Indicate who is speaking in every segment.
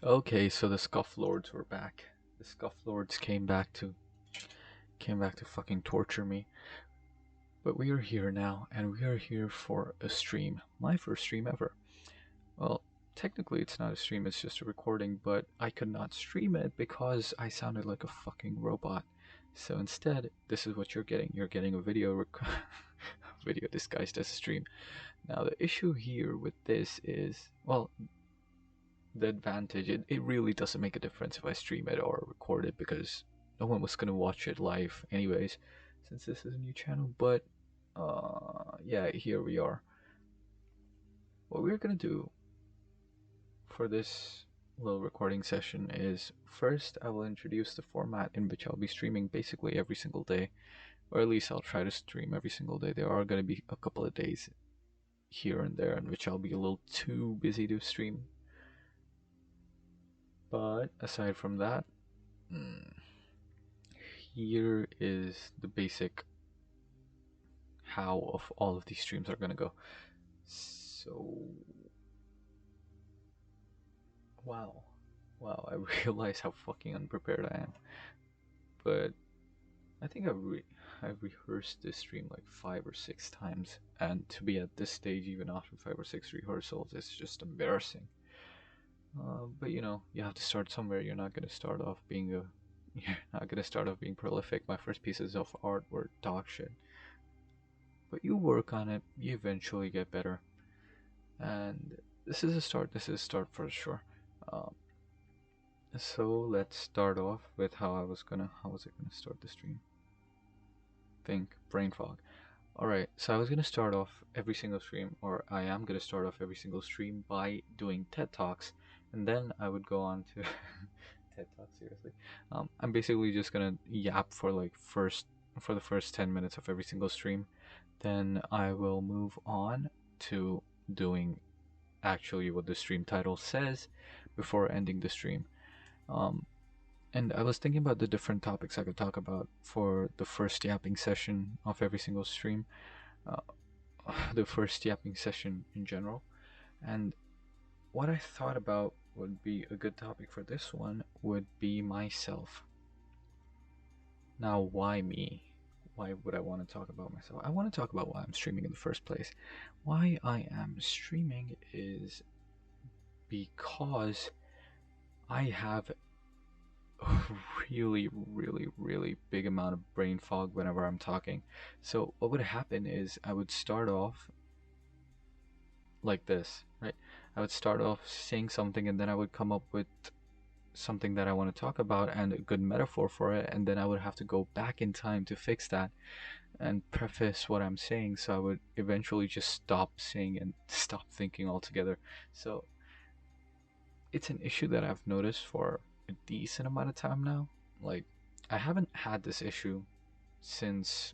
Speaker 1: Okay, so the Scuff Lords were back. The Scuff Lords came back to fucking torture me. But we are here now, and we are here for a stream. My first stream ever. Well, technically it's not a stream, it's just a recording, but I could not stream it because I sounded like a fucking robot. So instead, this is what you're getting. You're getting a video disguised as a stream. Now the issue here with this is, well, the advantage, it really doesn't make a difference if I stream it or record it because no one was gonna watch it live anyways, since this is a new channel. But yeah, here we are. What we're gonna do for this little recording session is first I will introduce the format in which I'll be streaming basically every single day, or at least I'll try to stream every single day. There are gonna be a couple of days here and there in which I'll be a little too busy to stream. But aside from that, here is the basic how of all of these streams are gonna go. So, wow, wow, I realize how fucking unprepared I am. But I think I've rehearsed this stream like 5 or 6 times, and to be at this stage even after 5 or 6 rehearsals is just embarrassing. But you have to start somewhere. You're not gonna start off being a you're not gonna start off being prolific. My first pieces of art were dog shit. But you work on it, you eventually get better. And this is a start. This is a start for sure. Um, so let's start off with how was it gonna start the stream? Think brain fog. All right, so I was gonna start off every single stream, or I am gonna start off every single stream by doing TED Talks, and then I would go on to TED Talks. Seriously, I'm basically just gonna yap for the first 10 minutes of every single stream. Then I will move on to doing actually what the stream title says before ending the stream. Um, and I was thinking about the different topics I could talk about for the first yapping session of every single stream, uh, the first yapping session in general. And what I thought about would be a good topic for this one would be myself. Now, why me? Why would I want to talk about myself? I want to talk about why I'm streaming in the first place. Why I am streaming is because I have a really big amount of brain fog whenever I'm talking. So what would happen is I would start off like this, right? I would start off saying something and then I would come up with something that I want to talk about and a good metaphor for it, and then I would have to go back in time to fix that and preface what I'm saying, so I would eventually just stop saying and stop thinking altogether. So it's an issue that I've noticed for a decent amount of time now. Like, I haven't had this issue since,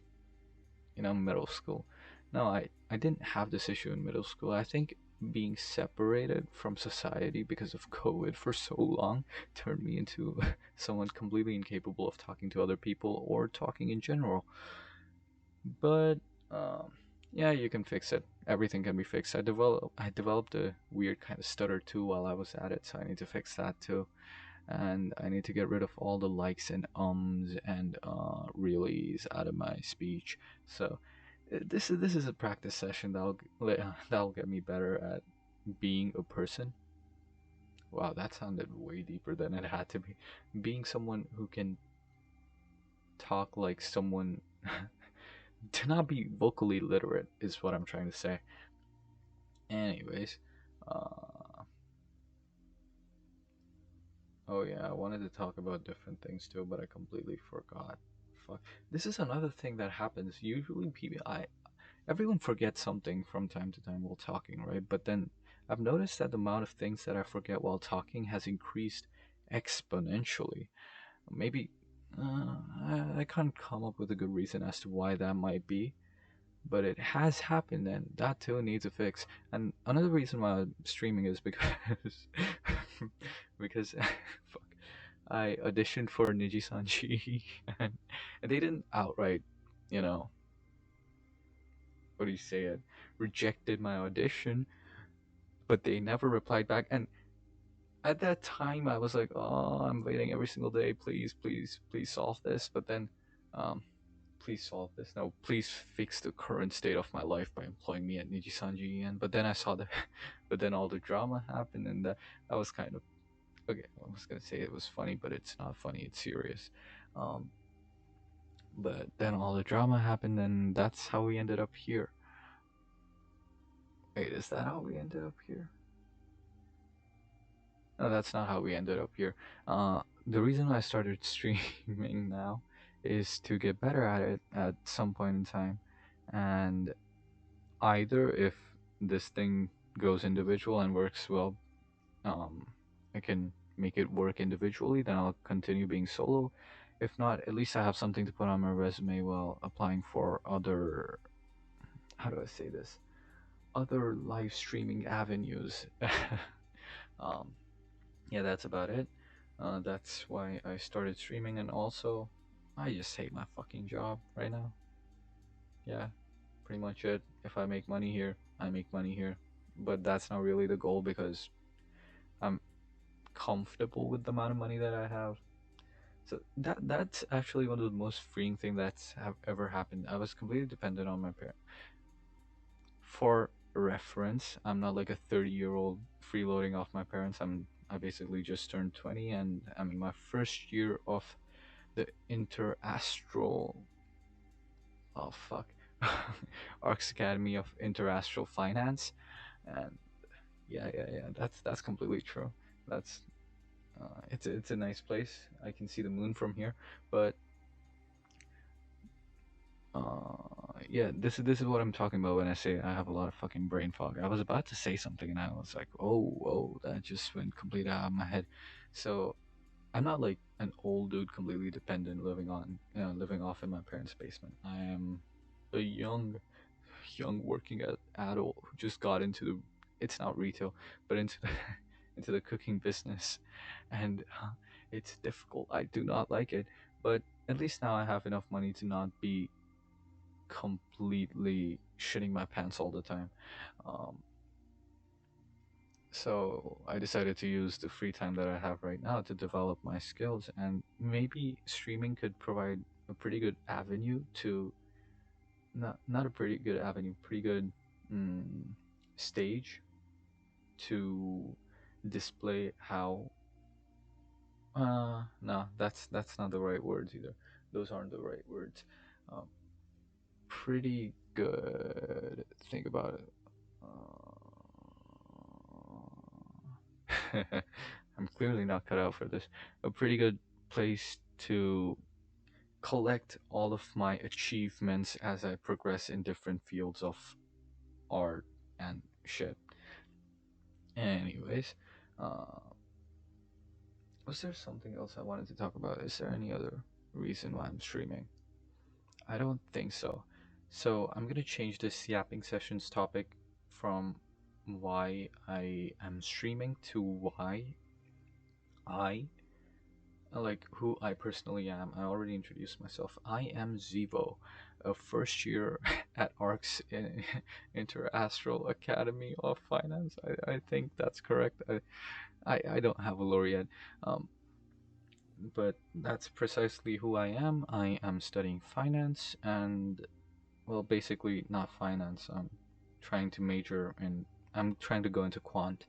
Speaker 1: middle school. No, I didn't have this issue in middle school. I think being separated from society because of COVID for so long turned me into someone completely incapable of talking to other people or talking in general. But um, yeah, you can fix it. Everything can be fixed. I developed a weird kind of stutter too while I was at it, so I need to fix that too. And I need to get rid of all the likes and ums and reallys out of my speech. So this is a practice session that'll get me better at being a person. Wow, that sounded way deeper than it had to be. Being someone who can talk like someone to not be vocally literate is what I'm trying to say. Anyways, uh, oh yeah, I wanted to talk about different things too, but I completely forgot. Fuck. This is another thing that happens. Usually, everyone forgets something from time to time while talking, right? But then I've noticed that the amount of things that I forget while talking has increased exponentially. Maybe I can't come up with a good reason as to why that might be, but it has happened, and that too needs a fix. And another reason why I'm streaming is because because fuck, I auditioned for Niji Sanji, and they didn't outright, you know, what do you say it, rejected my audition, but they never replied back. And at that time I was like, oh, I'm waiting every single day, please, please, please solve this. But then, um, please solve this. No, please fix the current state of my life by employing me at Nijisanji again. But then I saw the, but then all the drama happened, and that was kind of okay. I was gonna say it was funny, but it's not funny. It's serious. Um, but then all the drama happened, and that's how we ended up here. Wait, is that how we ended up here? No, that's not how we ended up here. The reason I started streaming now is to get better at it at some point in time, and either if this thing goes individual and works well, um, I can make it work individually, then I'll continue being solo. If not, at least I have something to put on my resume while applying for other, how do I say this? Other live streaming avenues. um, yeah, that's about it. That's why I started streaming, and also, I just hate my fucking job right now. Yeah, pretty much it. If I make money here, I make money here. But that's not really the goal because I'm comfortable with the amount of money that I have. So that's actually one of the most freeing thing that's have ever happened. I was completely dependent on my parents. For reference, I'm not like a 30-year-old freeloading off my parents. I basically just turned 20, and I'm in my first year of the interastral, oh fuck, Arcs Academy of Interastral Finance. And yeah, that's completely true. That's it's a nice place. I can see the moon from here. But yeah, this is what I'm talking about when I say I have a lot of fucking brain fog. I was about to say something and I was like, oh, that just went completely out of my head. So I'm not like an old dude completely dependent living off in my parents' basement. I am a young working adult who just got into the, it's not retail, but into the into the cooking business, and it's difficult. I do not like it, but at least now I have enough money to not be completely shitting my pants all the time. Um, so I decided to use the free time that I have right now to develop my skills, and maybe streaming could provide a pretty good avenue to, not a pretty good avenue, pretty good mm, stage to display how. No, that's not the right words either. Those aren't the right words. Um, Pretty good. Think about it. I'm clearly not cut out for this. A pretty good place to collect all of my achievements as I progress in different fields of art and shit. Anyways, uh, was there something else I wanted to talk about? Is there any other reason why I'm streaming? I don't think so. So I'm gonna change this yapping sessions topic from why I am streaming to why I like who I personally am. I already introduced myself. I am Zivo, a first year at ARC's Interastral Academy of Finance. I think that's correct. I don't have a laureate, um, but that's precisely who I am. I am studying finance and, well, basically not finance. I'm trying to major in, I'm trying to go into quant,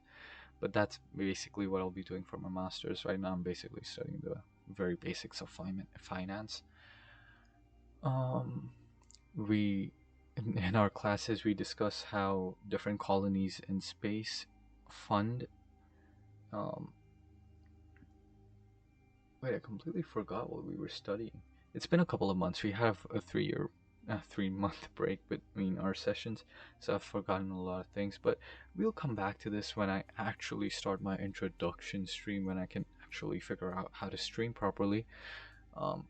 Speaker 1: but that's basically what I'll be doing for my master's. Right now I'm basically studying the very basics of finance. um we in our classes we discuss how different colonies in space fund, um wait, I completely forgot what we were studying. It's been a couple of months. We have a 3 month break between our sessions, so I've forgotten a lot of things. But we'll come back to this when I actually start my introduction stream, when I can actually figure out how to stream properly. Um,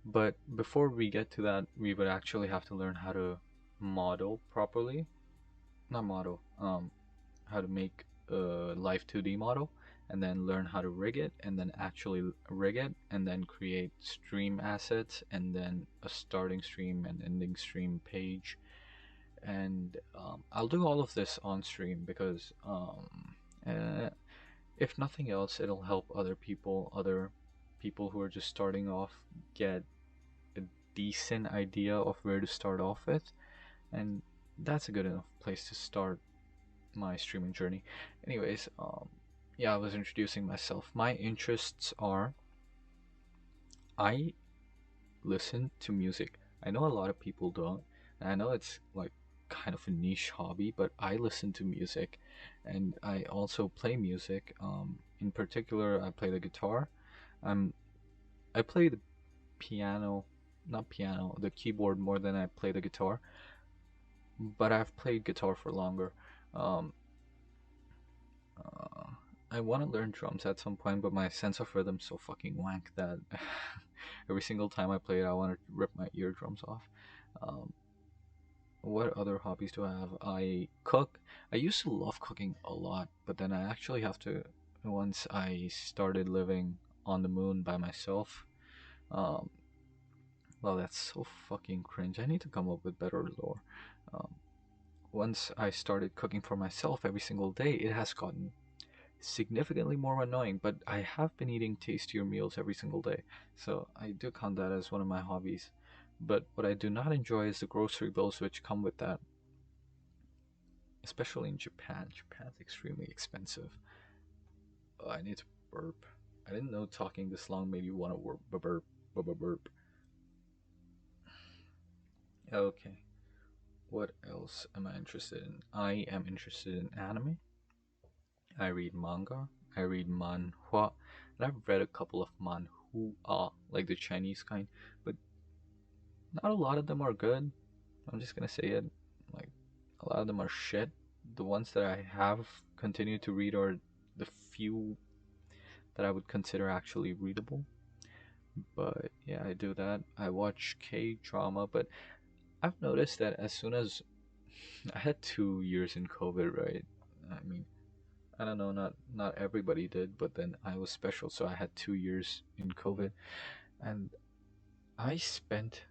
Speaker 1: but before we get to that, we would actually have to learn how to model properly. Not model. How to make a live 2D model, and then learn how to rig it, and then actually rig it, and then create stream assets, and then a starting stream and ending stream page. And I'll do all of this on stream because if nothing else, it'll help other people who are just starting off, get a decent idea of where to start off with, and that's a good enough place to start my streaming journey. Anyways, yeah, I was introducing myself. My interests are, I listen to music. I know a lot of people don't, and I know it's like kind of a niche hobby, but I listen to music, and I also play music. In particular, I play the guitar. Um, I play the piano, not piano, the keyboard more than I play the guitar. But I've played guitar for longer. Um, uh, I want to learn drums at some point, but my sense of rhythm's so fucking wank that every single time I play it, I want to rip my eardrums off. Um, what other hobbies do I have? I cook. I used to love cooking a lot, but then I actually have to. Once I started living on the moon by myself, um, well, that's so fucking cringe. I need to come up with better lore. Um, once I started cooking for myself every single day, it has gotten significantly more annoying, but I have been eating tastier meals every single day, so I do count that as one of my hobbies. But what I do not enjoy is the grocery bills which come with that, especially in Japan. Japan's extremely expensive. Oh, I need to burp. I didn't know talking this long made you want to burp, burp, burp. Okay, what else am I interested in? I am interested in anime. I read manga, I read manhwa, and I've read a couple of manhua, like the Chinese kind, but not a lot of them are good. I'm just gonna say it. Like, a lot of them are shit. The ones that I have continued to read are the few that I would consider actually readable. But yeah, I do that. I watch K drama, but I've noticed that as soon as I had 2 years in COVID, right? I mean, I don't know, not everybody did, but then I was special, so I had 2 years in COVID, and I spent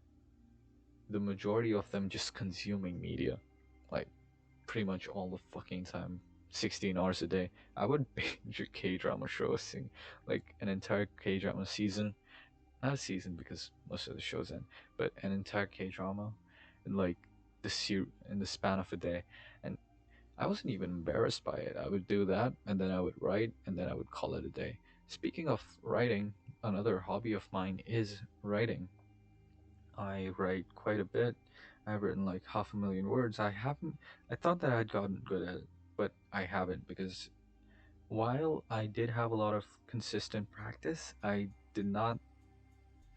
Speaker 1: the majority of them just consuming media, like pretty much all the fucking time, 16 hours a day. I would binge a K drama show, sing like an entire K drama season, not a season because most of the shows end, but an entire K drama in like in the span of a day, and I wasn't even embarrassed by it. I would do that, and then I would write, and then I would call it a day. Speaking of writing, another hobby of mine is writing. I write quite a bit. I've written like half a million words. I haven't. I thought that I'd gotten good at it, but I haven't because while I did have a lot of consistent practice, I did not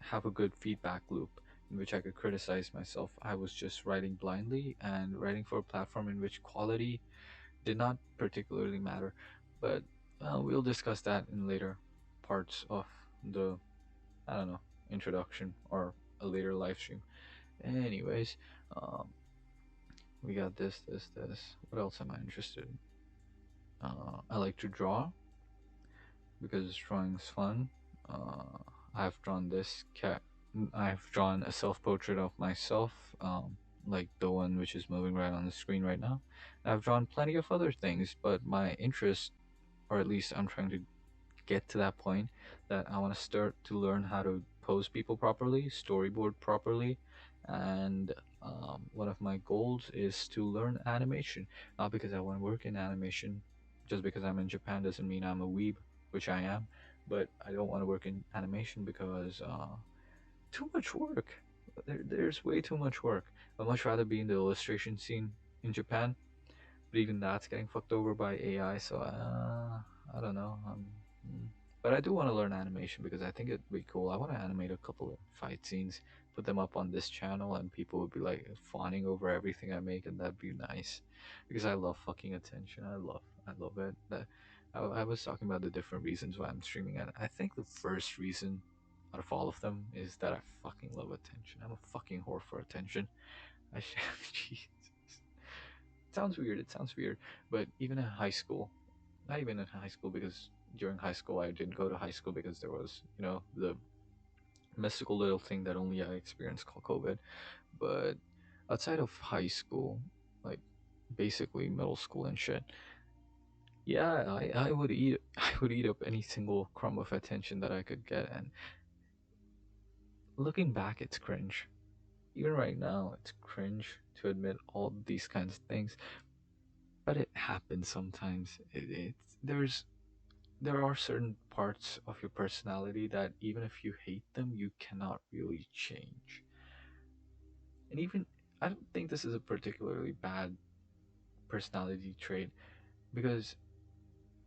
Speaker 1: have a good feedback loop in which I could criticize myself. I was just writing blindly and writing for a platform in which quality did not particularly matter. But we'll discuss that in later parts of the, I don't know, introduction or a later live stream. Anyways, um, we got this. What else am I interested in? I like to draw because drawing is fun. Uh, I've drawn this cat. I've drawn a self portrait of myself, like the one which is moving right on the screen right now. I've drawn plenty of other things, but my interest, or at least I'm trying to get to that point, that I want to start to learn how to pose people properly, storyboard properly, and one of my goals is to learn animation. Not because I want to work in animation, just because I'm in Japan doesn't mean I'm a weeb, which I am, but I don't want to work in animation because too much work. There's way too much work. I'd much rather be in the illustration scene in Japan, but even that's getting fucked over by AI. So I don't know. Mm. But I do want to learn animation because I think it'd be cool. I want to animate a couple of fight scenes, put them up on this channel, and people would be like fawning over everything I make, and that'd be nice. Because I love fucking attention. I love it. I was talking about the different reasons why I'm streaming, and I think the first reason out of all of them is that I fucking love attention. I'm a fucking whore for attention. I should, Jesus. It sounds weird. It sounds weird. But even in high school, not even in high school because during high school I didn't go to high school because there was, the mystical little thing that only I experienced called COVID. But outside of high school, like basically middle school and shit, Yeah, I would eat I would eat up any single crumb of attention that I could get, and looking back, it's cringe. Even right now, it's cringe to admit all these kinds of things, but it happens sometimes. There are certain parts of your personality that even if you hate them, you cannot really change. And even I don't think this is a particularly bad personality trait because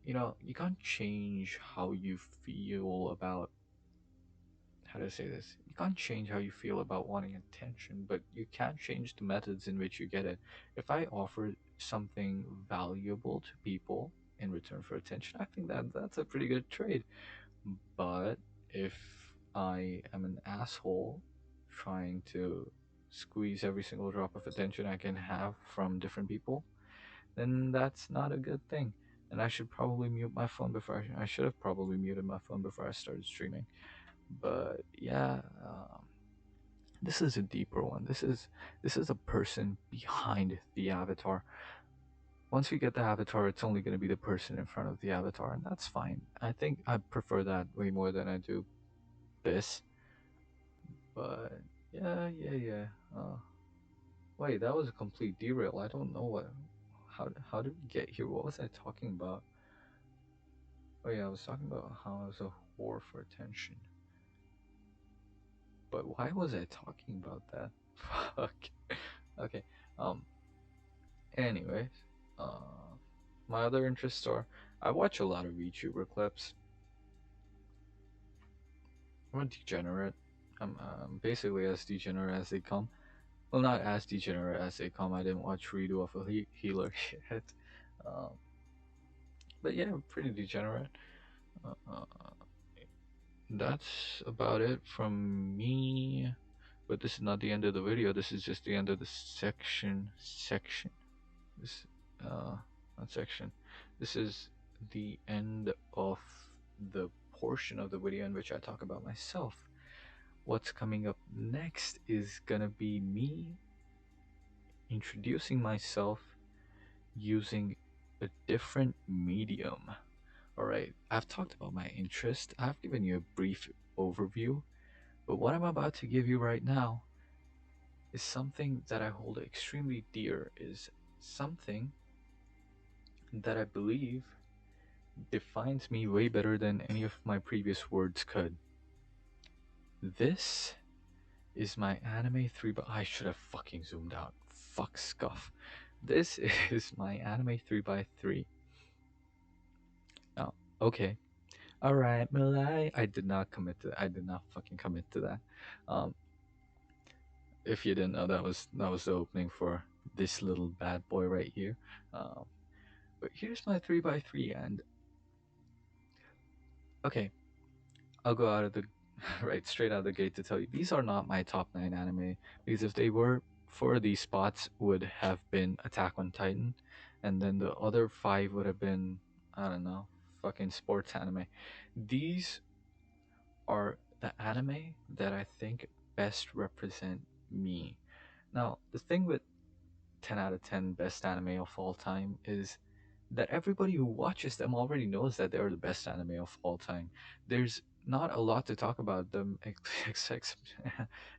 Speaker 1: you can't change how you feel about how to say this. You can't change how you feel about wanting attention, but you can change the methods in which you get it. If I offer something valuable to people in return for attention, I think that that's a pretty good trade. But if I am an asshole trying to squeeze every single drop of attention I can have from different people, then that's not a good thing. And I should probably mute my phone before I should have probably muted my phone before I started streaming. But yeah, this is a deeper one. This is a person behind the avatar. Once we get the avatar, it's only going to be the person in front of the avatar, and that's fine. I think I prefer that way more than I do this. But yeah. Wait, that was a complete derail. I don't know what. How did we get here? What was I talking about? Oh yeah, I was talking about how I was a whore for attention. But why was I talking about that? Fuck. Okay. Um. Anyways, uh, my other interests are I watch a lot of VTuber clips. I'm a degenerate. I'm basically as degenerate as they come. Well, not as degenerate as they come. I didn't watch redo of a healer yet. Um, but yeah, pretty degenerate. Uh, that's about it from me. But this is not the end of the video. This is just the end of the section. This not section. This is the end of the portion of the video in which I talk about myself. What's coming up next is gonna be me introducing myself using a different medium. Alright, I've talked about my interest, I've given you a brief overview, but what I'm about to give you right now is something that I hold extremely dear, is something that I believe defines me way better than any of my previous words could. This is my anime 3 by I should have fucking zoomed out. Fuck scuff. This is my anime 3 by 3. Now, okay. Alright, Malai. I did not fucking commit to that. Um if you didn't know, that was the opening for this little bad boy right here. Um but here's my 3 by 3 and okay, I'll go out of the right straight out of the gate to tell you these are not my top 9 anime, because if they were, 4 of these spots would have been Attack on Titan, and then the other 5 would have been, I don't know, fucking sports anime. These are the anime that I think best represent me. Now, the thing with 10 out of 10 best anime of all time is that everybody who watches them already knows that they're the best anime of all time. There's not a lot to talk about them except,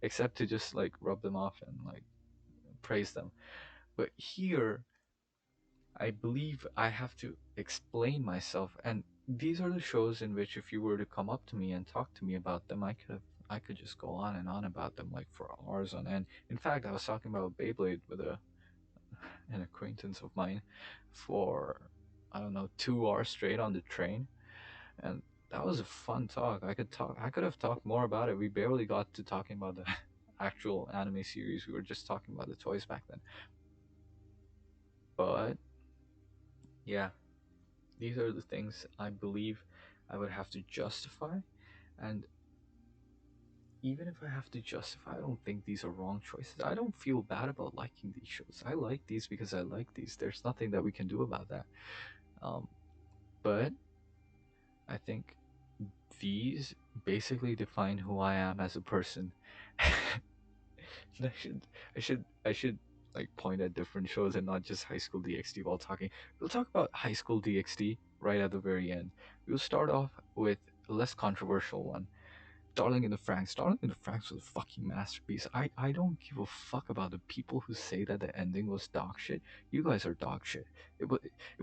Speaker 1: except to just like rub them off and like praise them. But here, I believe I have to explain myself, and these are the shows in which if you were to come up to me and talk to me about them, I could just go on and on about them like for hours on end. In fact, I was talking about Beyblade with an acquaintance of mine for I don't know 2 hours straight on the train, and that was a fun talk. I could have talked more about it. We barely got to talking about the actual anime series. We were just talking about the toys back then. But yeah, these are the things I believe I would have to justify, and even if I have to justify, I don't think these are wrong choices. I don't feel bad about liking these shows. I like these because I like these. There's nothing that we can do about that. Um, but I think these basically define who I am as a person. I should like point at different shows and not just High School DxD while talking. We'll talk about High School DxD right at the very end. We'll start off with a less controversial one. Darling in the Franxx. Darling in the Franxx was a fucking masterpiece. I don't give a fuck about the people who say that the ending was dog shit. You guys are dog shit. It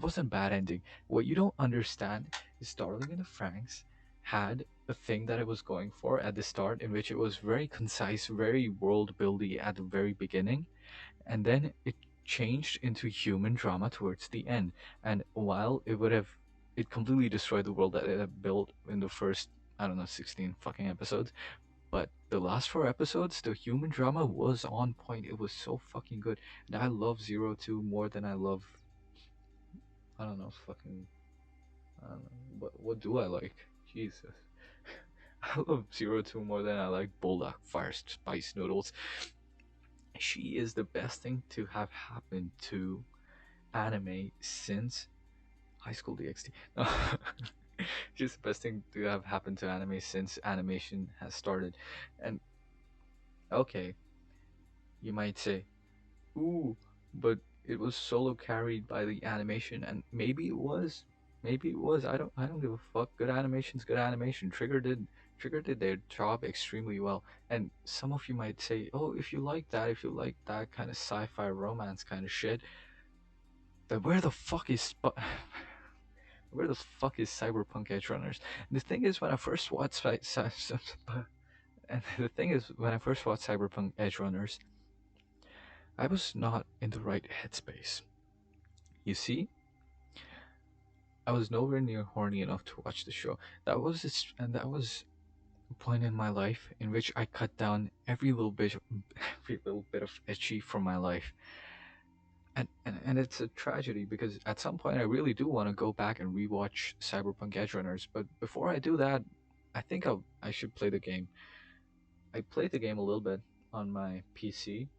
Speaker 1: wasn't a bad ending. What you don't understand is Darling in the Franxx had a thing that it was going for at the start, in which it was very concise, very world buildy at the very beginning, and then it changed into human drama towards the end. And while it completely destroyed the world that it had built in the first, I don't know, 16 fucking episodes, but the last 4 episodes, the human drama was on point. It was so fucking good. And I love Zero Two more than I love, I don't know, fucking, I don't know, what do I like? Jesus. I love Zero Two more than I like Bulldog Fire Spice Noodles. She is the best thing to have happened to anime since High School DxD. No. She's the best thing to have happened to anime since animation has started. And okay, you might say, ooh, but it was solo carried by the animation, and maybe it was. Maybe it was. I don't give a fuck. Good animation's good animation. Trigger did their job extremely well. And some of you might say, oh, if you like that kind of sci-fi romance kind of shit, then where the fuck is where the fuck is Cyberpunk Edge Runners? And the thing is, when I first watched and the thing is, when I first watched Cyberpunk Edge Runners, I was not in the right headspace. You see, I was nowhere near horny enough to watch the show. That was a point in my life in which I cut down every little bit of etchy from my life. And it's a tragedy because at some point I really do want to go back and rewatch Cyberpunk Edge Runners, but before I do that, I should play the game. I played the game a little bit on my PC,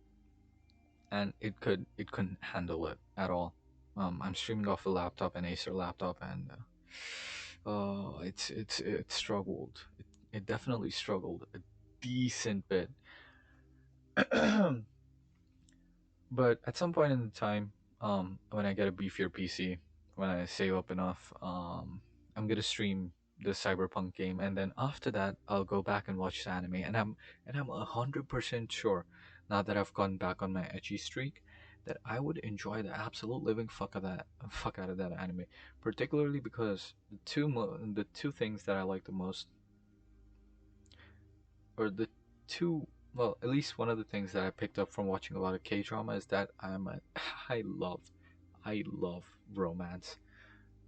Speaker 1: and it couldn't handle it at all. I'm streaming off a laptop, an Acer laptop, and it struggled. It definitely struggled a decent bit. But at some point in the time, when I get a beefier PC, when I save up enough, I'm gonna stream the Cyberpunk game, and then after that, I'll go back and watch the anime. And I'm 100% sure, now that I've gone back on my etchy streak, that I would enjoy the absolute living fuck out of that anime. Particularly because the two things that I like the most, or the two, well, at least one of the things that I picked up from watching a lot of K drama is that I love I love romance.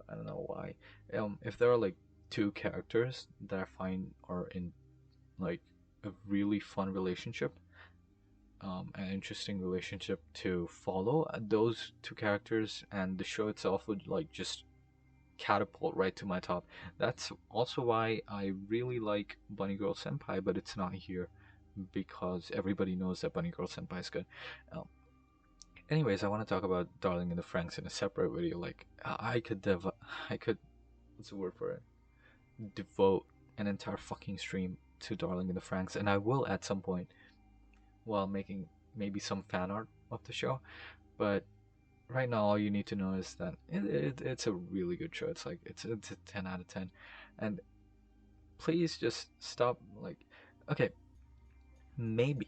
Speaker 1: I don't know why. If there are like two characters that I find are in like a really fun relationship, an interesting relationship to follow, those two characters and the show itself would like just catapult right to my top. That's also why I really like Bunny Girl Senpai, but it's not here because everybody knows that Bunny Girl Senpai is good. Um, Anyways, I want to talk about Darling in the Franxx in a separate video. Like I could, what's the word for it? Devote an entire fucking stream to Darling in the Franxx, and I will at some point while making maybe some fan art of the show. But right now, all you need to know is that it's a really good show. It's a 10 out of 10, and please just stop. Like, okay, maybe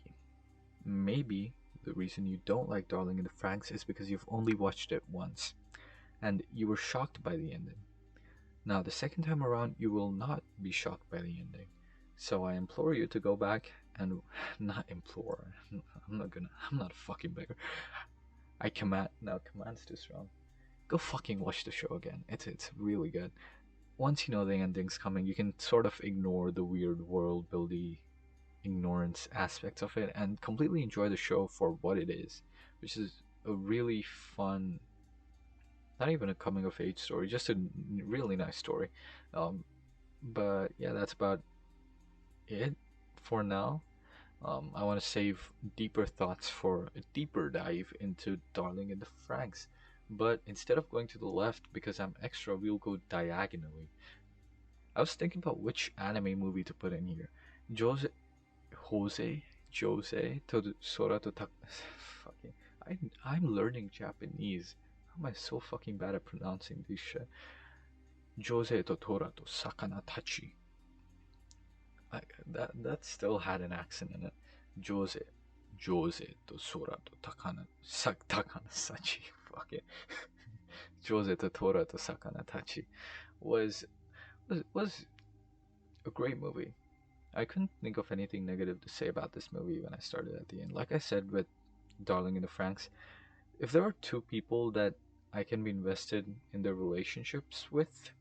Speaker 1: maybe the reason you don't like Darling in the Franxx is because you've only watched it once, and you were shocked by the ending. Now, the second time around, you will not be shocked by the ending. So I implore you to go back and not implore. I'm not a fucking beggar. I command. No, command's too strong. Go fucking watch the show again. It's really good. Once you know the ending's coming, you can sort of ignore the weird world buildy ignorance aspects of it and completely enjoy the show for what it is, which is a really fun, not even a coming of age story, just a really nice story. Um, but yeah, that's about it for now. I want to save deeper thoughts for a deeper dive into Darling in the Franxx. But instead of going to the left because I'm extra, we'll go diagonally. I was thinking about which anime movie to put in here. Jose, Jose to Sora to Tak. Fucking. I'm learning Japanese. How am I so fucking bad at pronouncing this shit? Jose to Tora to Sakana Tachi. That still had an accent in it. Jose, Jose to Sora to Takana Sachi. Fuck it. Jose to Tora to Sakana Tachi was was a great movie. I couldn't think of anything negative to say about this movie when I started at the end. Like I said with Darling in the Franxx, if there are two people that I can be invested in their relationships with,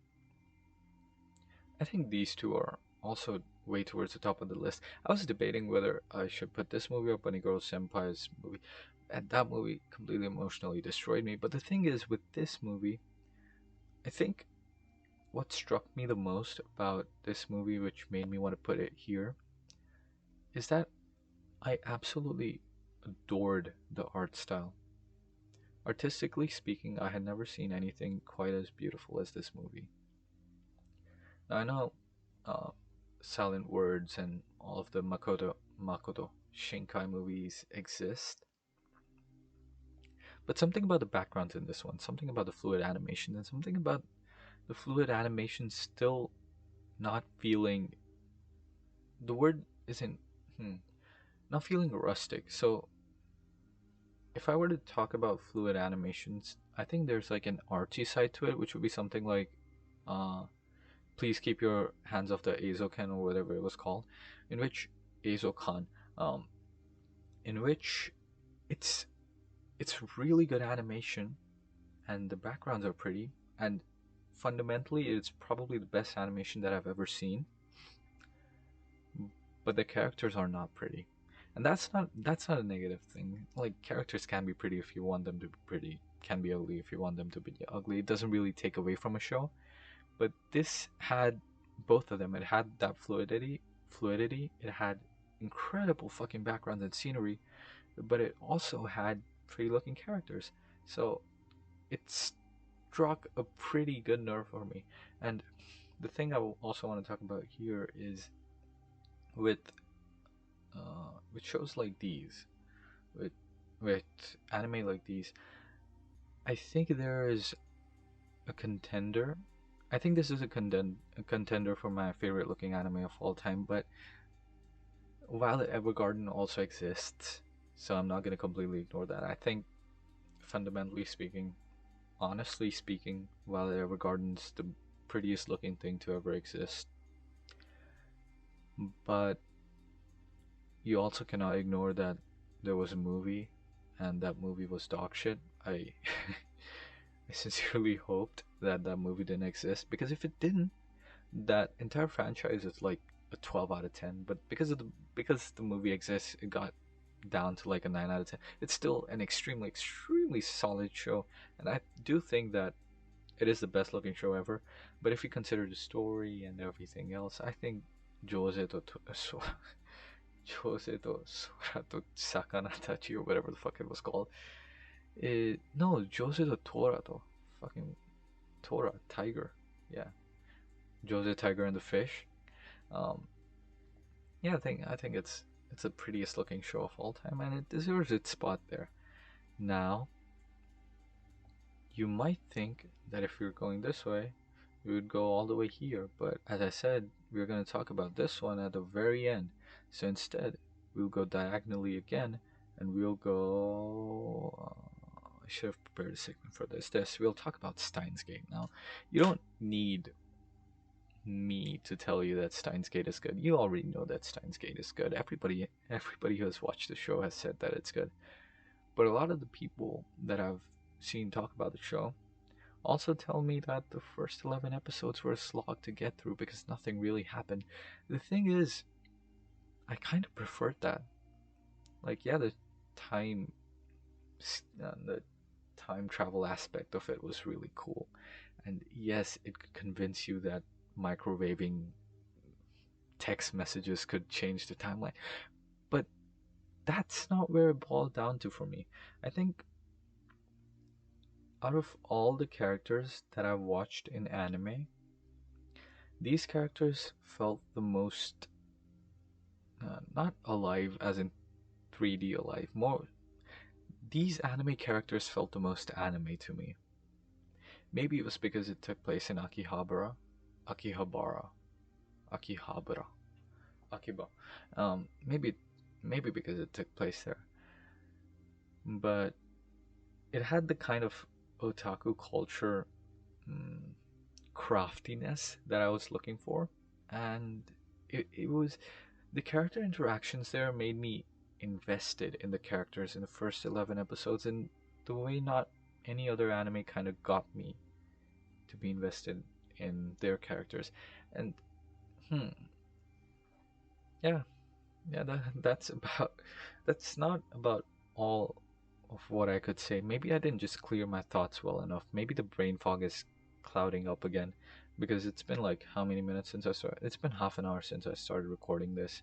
Speaker 1: I think these two are also way towards the top of the list. I was debating whether I should put this movie or Bunny Senpai's movie, and that movie completely emotionally destroyed me. But the thing is, with this movie, I think what struck me the most about this movie, which made me want to put it here, is that I absolutely adored the art style. Artistically speaking, I had never seen anything quite as beautiful as this movie. Now I know uh, Silent Words and all of the Makoto Shinkai movies exist, but something about the backgrounds in this one, something about the fluid animation, and something about the fluid animation still not feeling, the word isn't not feeling rustic. So if I were to talk about fluid animations, I think there's like an artsy side to it, which would be something like uh, please keep your hands off the Azokan or whatever it was called, in which Azokan, um, in which it's it's really good animation and the backgrounds are pretty, and fundamentally it's probably the best animation that I've ever seen, but the characters are not pretty. And that's not a negative thing. Like, characters can be pretty if you want them to be pretty, can be ugly if you want them to be ugly. It doesn't really take away from a show. But this had both of them. It had that fluidity. It had incredible fucking backgrounds and scenery, but it also had pretty looking characters. So it struck a pretty good nerve for me. And the thing I also want to talk about here is with with shows like these, with with anime like these, I think there is a contender. I think this is a contender for my favorite looking anime of all time. But Violet Evergarden also exists, so I'm not gonna completely ignore that. I think, fundamentally speaking, honestly speaking, Violet Evergarden's the prettiest looking thing to ever exist. But you also cannot ignore that there was a movie, and that movie was dog shit. I I sincerely hoped that that movie didn't exist, because if it didn't, that entire franchise is like a 12 out of 10. But because the movie exists, it got down to like a 9 out of 10. It's still an extremely solid show, and I do think that it is the best looking show ever. But if you consider the story and everything else, I think Jose to Jose to Sora to Sakana Tachi, or whatever the fuck it was called. No, Jose to Tora to fucking Tora Tiger. Yeah, Jose Tiger and the Fish. Um, yeah, I think it's the prettiest looking show of all time, and it deserves its spot there. Now, you might think that if we are going this way, we would go all the way here, but as I said, we're going to talk about this one at the very end. So instead, we'll go diagonally again, and we'll go. I should have prepared a segment for this. We'll talk about Steins Gate now. You don't need me to tell you that Steins Gate is good. You already know that Steins Gate is good. Everybody who has watched the show has said that it's good. But a lot of the people that I've seen talk about the show also tell me that the first 11 episodes were a slog to get through because nothing really happened. The thing is, I kind of preferred that. Like, yeah, time the time travel aspect of it was really cool. And yes, it could convince you that microwaving text messages could change the timeline. But that's not where it boiled down to for me. I think out of all the characters that I've watched in anime, these characters felt the most not alive as in 3D alive, more these anime characters felt the most anime to me. Maybe it was because it took place in Akihabara, Akihabara, Akiba. Maybe, maybe because it took place there. But it had the kind of otaku culture, mm, craftiness that I was looking for, and it was the character interactions there made me invested in the characters in the first 11 episodes in the way not any other anime kind of got me to be invested in their characters. And hmm, yeah, yeah, that's about that's not about all of what I could say. Maybe I didn't just clear my thoughts well enough. Maybe the brain fog is clouding up again because it's been like how many minutes since I started? It's been half an hour since I started recording this.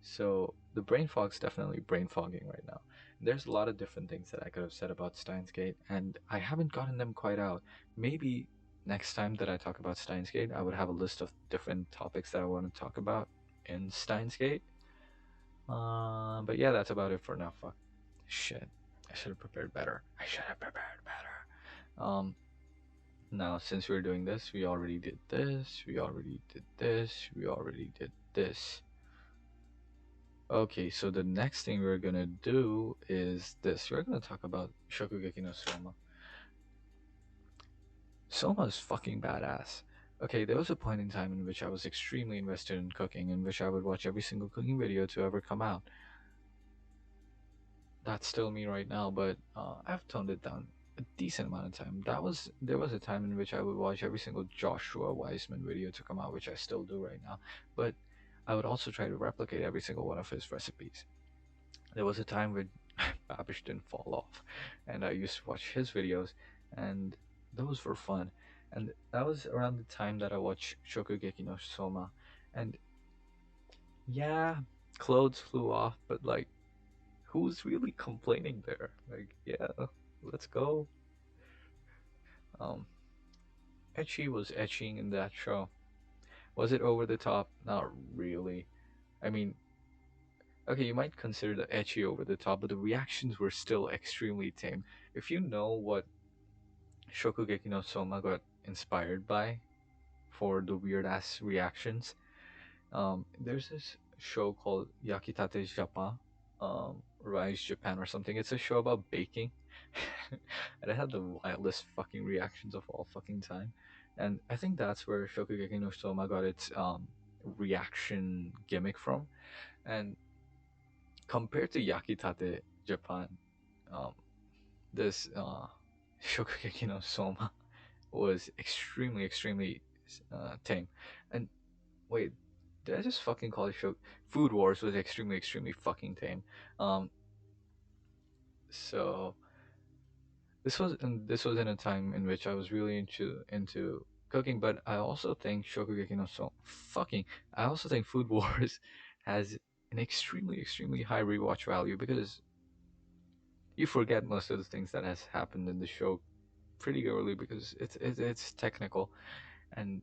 Speaker 1: So the brain fog's definitely brain fogging right now. There's a lot of different things that I could have said about Steins Gate, and I haven't gotten them quite out. Maybe next time that I talk about Steins Gate, I would have a list of different topics that I want to talk about in Steins Gate. But yeah, that's about it for now. Fuck. Shit. I should have prepared better. I should have prepared better. Now since we're doing this, we already did this, we already did this, we already did this. Okay, so the next thing we're gonna do is this. We're gonna talk about Shokugeki no Soma. Soma is fucking badass. Okay, there was a point in time in which I was extremely invested in cooking, in which I would watch every single cooking video to ever come out. That's still me right now, but I've toned it down a decent amount of time. There was a time in which I would watch every single Joshua Weissman video to come out, which I still do right now. But I would also try to replicate every single one of his recipes. There was a time when Babish didn't fall off, and I used to watch his videos, and those were fun. And that was around the time that I watched Shokugeki no Soma, and yeah, clothes flew off, but like who's really complaining there? Like, yeah, let's go. Um, Ecchi was etching in that show. Was it over the top? Not really. I mean, okay, you might consider the Ecchi over the top, but the reactions were still extremely tame. If you know what Shokugeki no Soma got inspired by for the weird ass reactions, there's this show called Yakitate Japan, Rise Japan or something. It's a show about baking, and it had the wildest fucking reactions of all fucking time. And I think that's where Shokugeki no Soma got its reaction gimmick from. And compared to Yakitate Japan, um, this Shokugeki no Soma was extremely tame. And wait, did I just fucking call it show? Food Wars was extremely fucking tame. Um, so this was in a time in which I was really into cooking, but I also think Shokugeki no so fucking. I also think Food Wars has an extremely high rewatch value because you forget most of the things that has happened in the show pretty early because it's technical. And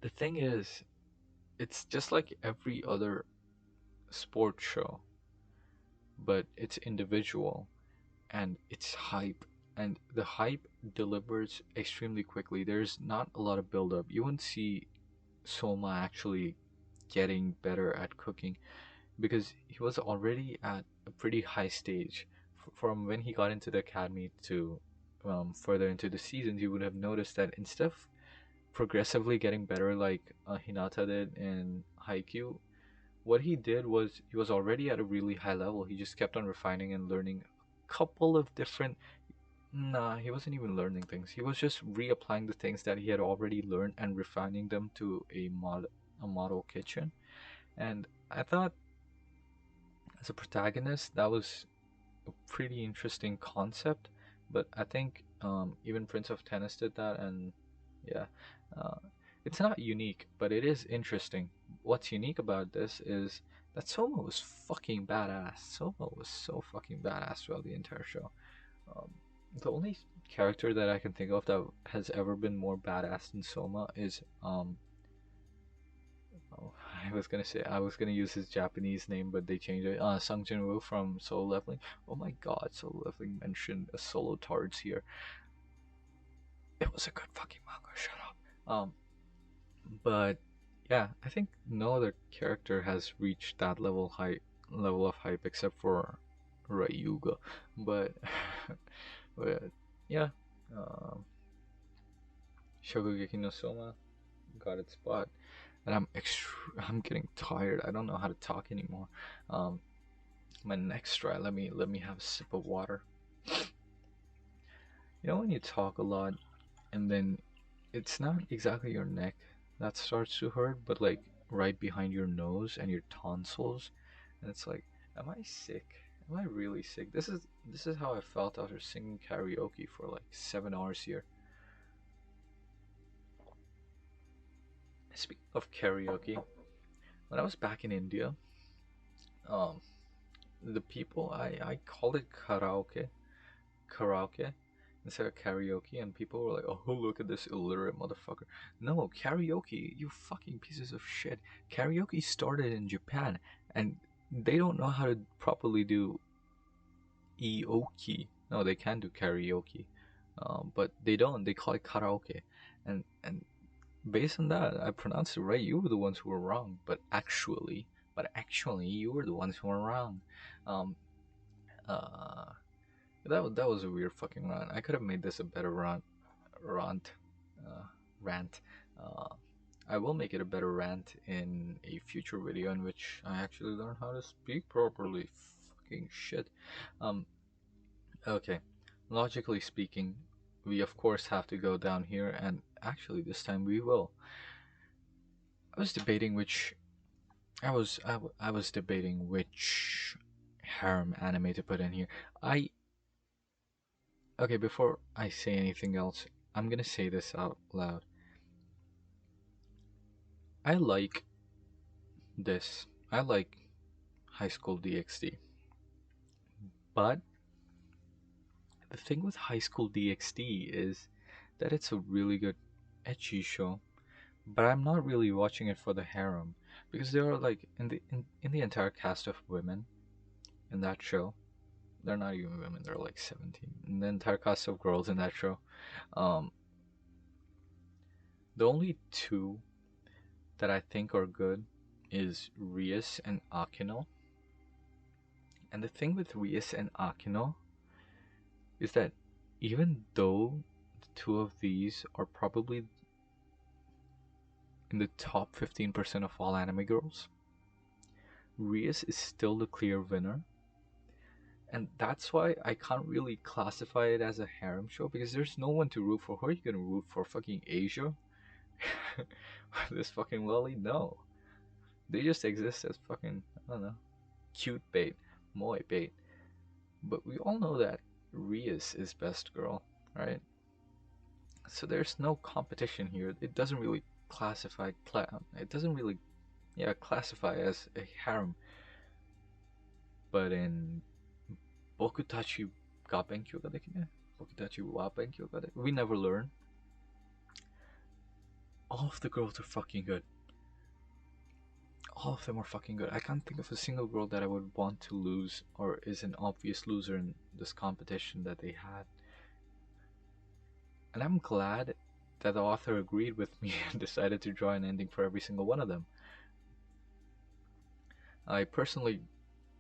Speaker 1: the thing is, it's just like every other sports show, but it's individual and it's hype. And the hype delivers extremely quickly. There's not a lot of build up. You won't see Soma actually getting better at cooking because he was already at a pretty high stage. From when he got into the academy to further into the seasons, you would have noticed that instead of progressively getting better like Hinata did in Haikyuu, what he did was he was already at a really high level. He just kept on refining and learning a couple of different. Nah, he wasn't even learning things. He was just reapplying the things that he had already learned and refining them to a model kitchen. And I thought as a protagonist that was a pretty interesting concept. But I think even Prince of Tennis did that, and yeah, uh, it's not unique, but it is interesting. What's unique about this is that Soma was fucking badass. Soma was so fucking badass throughout the entire show. Um, the only character that I can think of that has ever been more badass than Soma is oh, I was gonna use his Japanese name, but they changed it. Sung Jin Woo from Solo Leveling. Oh my God, Solo Leveling mentioned a solo tards here. It was a good fucking manga. Shut up. But yeah, I think no other character has reached that level of hype except for Ryuga. But but yeah, um, Shokugeki no Soma got its spot, and I'm getting tired. I don't know how to talk anymore. Um, my next try. Let me have a sip of water. You know when you talk a lot and then it's not exactly your neck that starts to hurt, but like right behind your nose and your tonsils, and it's like, am I sick? Am I really sick? This is how I felt after singing karaoke for like 7 hours here. Speaking of karaoke, when I was back in India, um, the people I called it karaoke instead of karaoke, and people were like, "Oh, look at this illiterate motherfucker." No, karaoke, you fucking pieces of shit. Karaoke started in Japan, and they don't know how to properly do ioki. No, they can do karaoke, but they don't. They call it karaoke, and based on that, I pronounced it right. You were the ones who were wrong, but actually, you were the ones who were wrong. Um, uh, that was a weird fucking rant. I could have made this a better rant, uh, rant. Uh, I will make it a better rant in a future video in which I actually learn how to speak properly. Fucking shit. Um. Okay. Logically speaking, we of course have to go down here, and actually this time we will. I was debating which. I was debating which harem anime to put in here. I Okay, before I say anything else, I'm gonna say this out loud. I like this. I like High School DxD. But the thing with High School DxD is that it's a really good ecchi show. But I'm not really watching it for the harem because there are like in the entire cast of women in that show. They're not even women. They're like 17. And the entire cast of girls in that show. Um, the only two that I think are good is Rias and Akino. And the thing with Rias and Akino is that even though the two of these are probably in the top 15% of all anime girls, Rias is still the clear winner. And that's why I can't really classify it as a harem show because there's no one to root for. Who are you gonna root for? Fucking Asia? This fucking lolly? No. They just exist as fucking, I don't know, cute bait, moe bait. But we all know that Rias is best girl, right? So there's no competition here. It doesn't really it doesn't really, yeah, classify as a harem. But in Bokutachi ga Benkyou ga dekine, Bokutachi wa Benkyou ga de, we never learn. All of the girls are fucking good. All of them are fucking good. I can't think of a single girl that I would want to lose or is an obvious loser in this competition that they had. And I'm glad that the author agreed with me and decided to draw an ending for every single one of them. I personally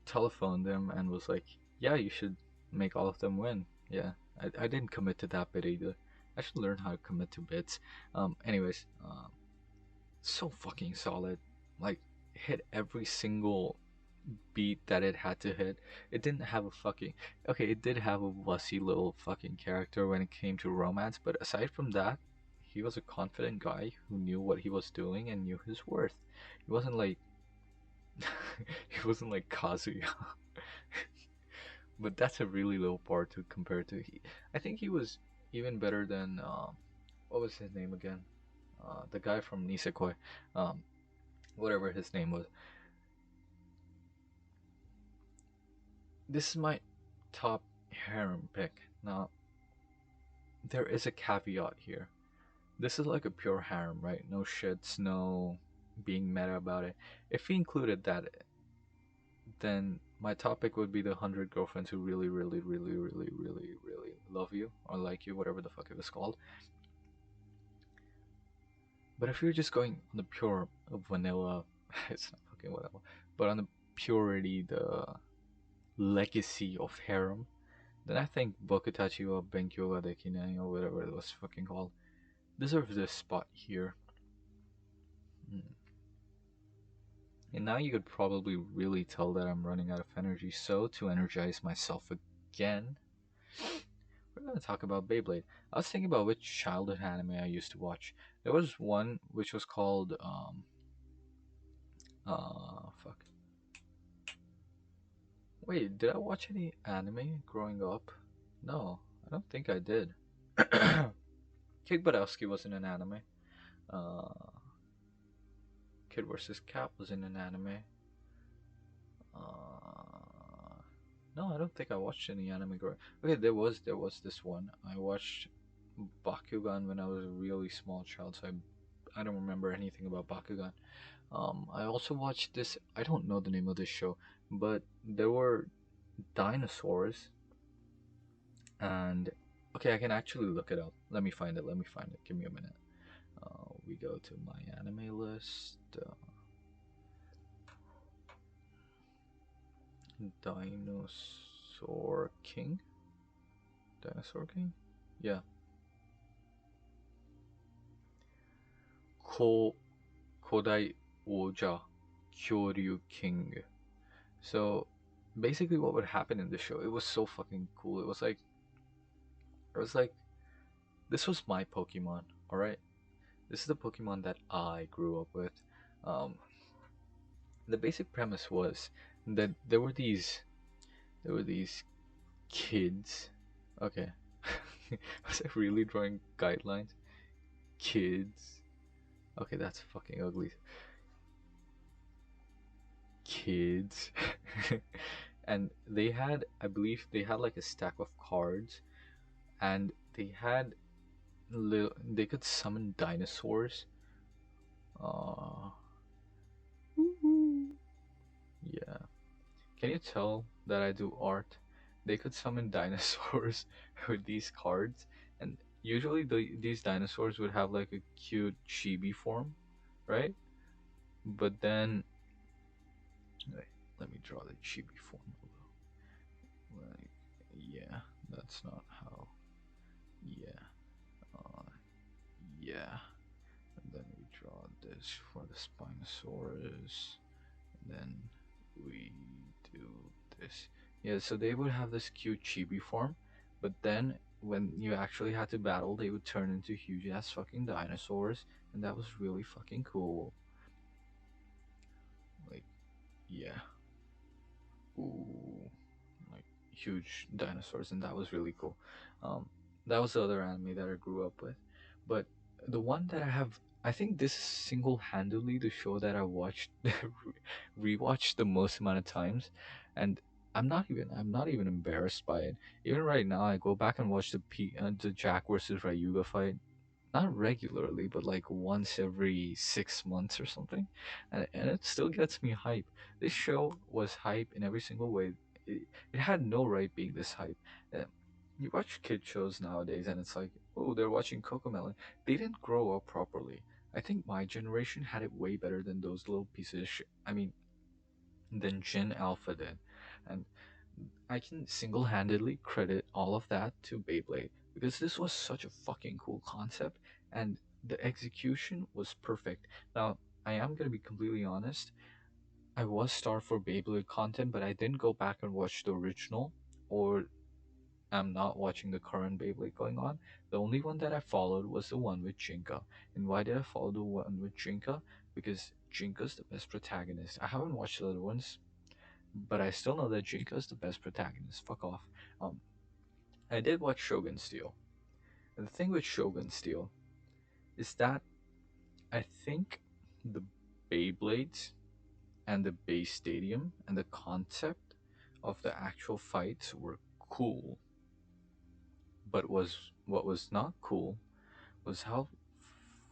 Speaker 1: telephoned them and was like, yeah, you should make all of them win. Yeah, I didn't commit to that bit either. I should learn how to commit to bits. Anyways, so fucking solid. Like, hit every single beat that it had to hit. It didn't have a fucking. Okay, it did have a wussy little fucking character when it came to romance, but aside from that, he was a confident guy who knew what he was doing and knew his worth. He wasn't like. He wasn't like Kazuya. But that's a really low bar to compare to. I think he was even better than. What was his name again? The guy from Nisekoi. Um, whatever his name was. This is my top harem pick. Now, there is a caveat here. This is like a pure harem, right? No shits, no being meta about it. If we included that, then my topic would be the 100 girlfriends who really, really, really, really, really, really love you or like you, whatever the fuck it was called. But if you're just going on the pure vanilla, it's not fucking vanilla, but on the purity, the legacy of harem, then I think Bokutachi or Benkyo ga Dekinai or whatever it was fucking called deserves this spot here. Mm. And now you could probably really tell that I'm running out of energy, so to energize myself again, we're gonna talk about Beyblade. I was thinking about which childhood anime I used to watch. There was one which was called fuck. Wait, did I watch any anime growing up? No, I don't think I did. Kid Badowski wasn't an anime. Uh, Kid vs. Cat was in an anime. Uh, no, I don't think I watched any anime growing. Okay, there was this one. I watched Bakugan when I was a really small child, so I don't remember anything about Bakugan. I also watched this. I don't know the name of this show, but there were dinosaurs, and okay, I can actually look it up. Let me find it. Let me find it. Give me a minute. We go to my anime list. Dinosaur King. Dinosaur King. Yeah. Ko Kodai Oja Kyoryu King. So basically, what would happen in the show? It was so fucking cool. It was like this was my Pokemon. All right, this is the Pokemon that I grew up with. Um, the basic premise was that there were these kids. Okay, was I really drawing guidelines? Kids. Okay, that's fucking ugly. Kids. And they had, I believe, they had like a stack of cards, and they could summon dinosaurs. Uh, yeah. Can you tell that I do art? They could summon dinosaurs with these cards, and usually these dinosaurs would have like a cute chibi form, right? But then, wait, let me draw the chibi form. Like, yeah, that's not how. Yeah, uh, yeah. And then we draw this for the Spinosaurus. And then we do this. Yeah, so they would have this cute chibi form, but then when you actually had to battle, they would turn into huge ass fucking dinosaurs, and that was really fucking cool. Like, yeah, ooh, like huge dinosaurs, and that was really cool. Um, that was the other anime that I grew up with, but the one that I think this is single-handedly the show that I watched, rewatched the most amount of times, and I'm not even embarrassed by it. Even right now, I go back and watch the Jack versus Ryuga fight, not regularly, but like once every 6 months or something, and it still gets me hype. This show was hype in every single way. It had no right being this hype. Uh, You watch kid shows nowadays, and it's like, oh, they're watching Cocomelon. They didn't grow up properly. I think my generation had it way better than those little pieces of shit. I mean, than Gen Alpha did, and I can single-handedly credit all of that to Beyblade because this was such a fucking cool concept and the execution was perfect. Now, I am gonna be completely honest. I was starved for Beyblade content, but I didn't go back and watch the original, or I'm not watching the current Beyblade going on. The only one that I followed was the one with Jinka. And why did I follow the one with Jinka? Because Jinka's the best protagonist. I haven't watched the other ones, but I still know that Jinka is the best protagonist. Fuck off. Um, I did watch Shogun Steel. And the thing with Shogun Steel is that I think the Beyblades and the base stadium and the concept of the actual fights were cool, but what was not cool was how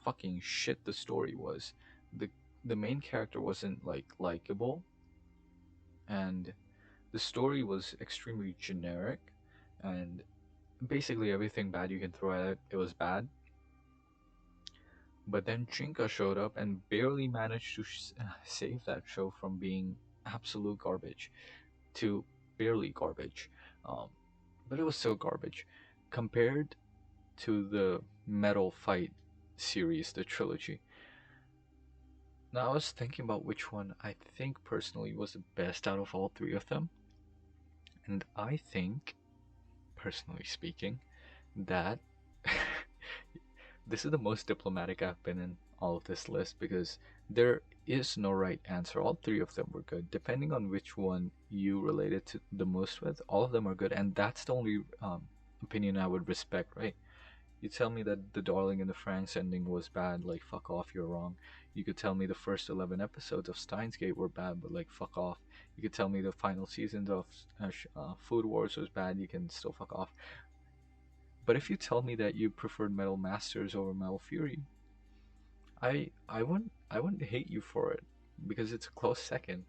Speaker 1: fucking shit the story was. The the main character wasn't like likable, and the story was extremely generic, and basically everything bad you can throw at it, it was bad. But then Chinka showed up and barely managed to save that show from being absolute garbage to barely garbage. Um, but it was still garbage compared to the Metal Fight series, the trilogy. Now I was thinking about which one I think personally was the best out of all three of them, and I think, personally speaking, that this is the most diplomatic I've been in all of this list because there is no right answer. All three of them were good. Depending on which one you related to the most with, all of them are good, and that's the only opinion I would respect, right? You tell me that the Darling and the Franks ending was bad, like fuck off, you're wrong. You could tell me the first 11 episodes of Steins Gate were bad, but like fuck off. You could tell me the final seasons of Food Wars was bad, you can still fuck off. But if you tell me that you preferred Metal Masters over Metal Fury, I wouldn't hate you for it because it's a close second.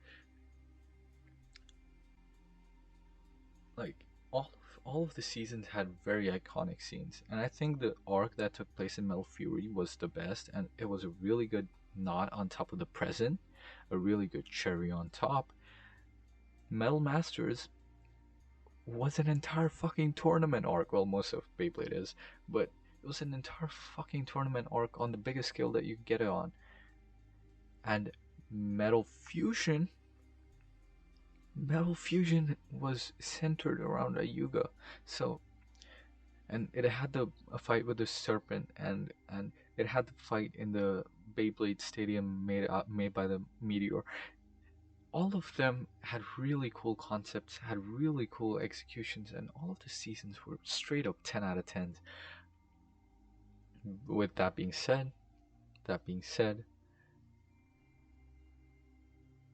Speaker 1: Like all of the seasons had very iconic scenes, and I think the arc that took place in Metal Fury was the best, and it was a really good knot on top of the present, a really good cherry on top. Metal Masters was an entire fucking tournament arc. Well, most of Beyblade is, but it was an entire fucking tournament arc on the biggest scale that you could get it on. And Metal Fusion Metal Fusion was centered around a Yuga. So, and it had a fight with the serpent, and it had the fight in the Beyblade Stadium made by the meteor. All of them had really cool concepts, had really cool executions, and all of the seasons were straight up 10 out of 10. With that being said,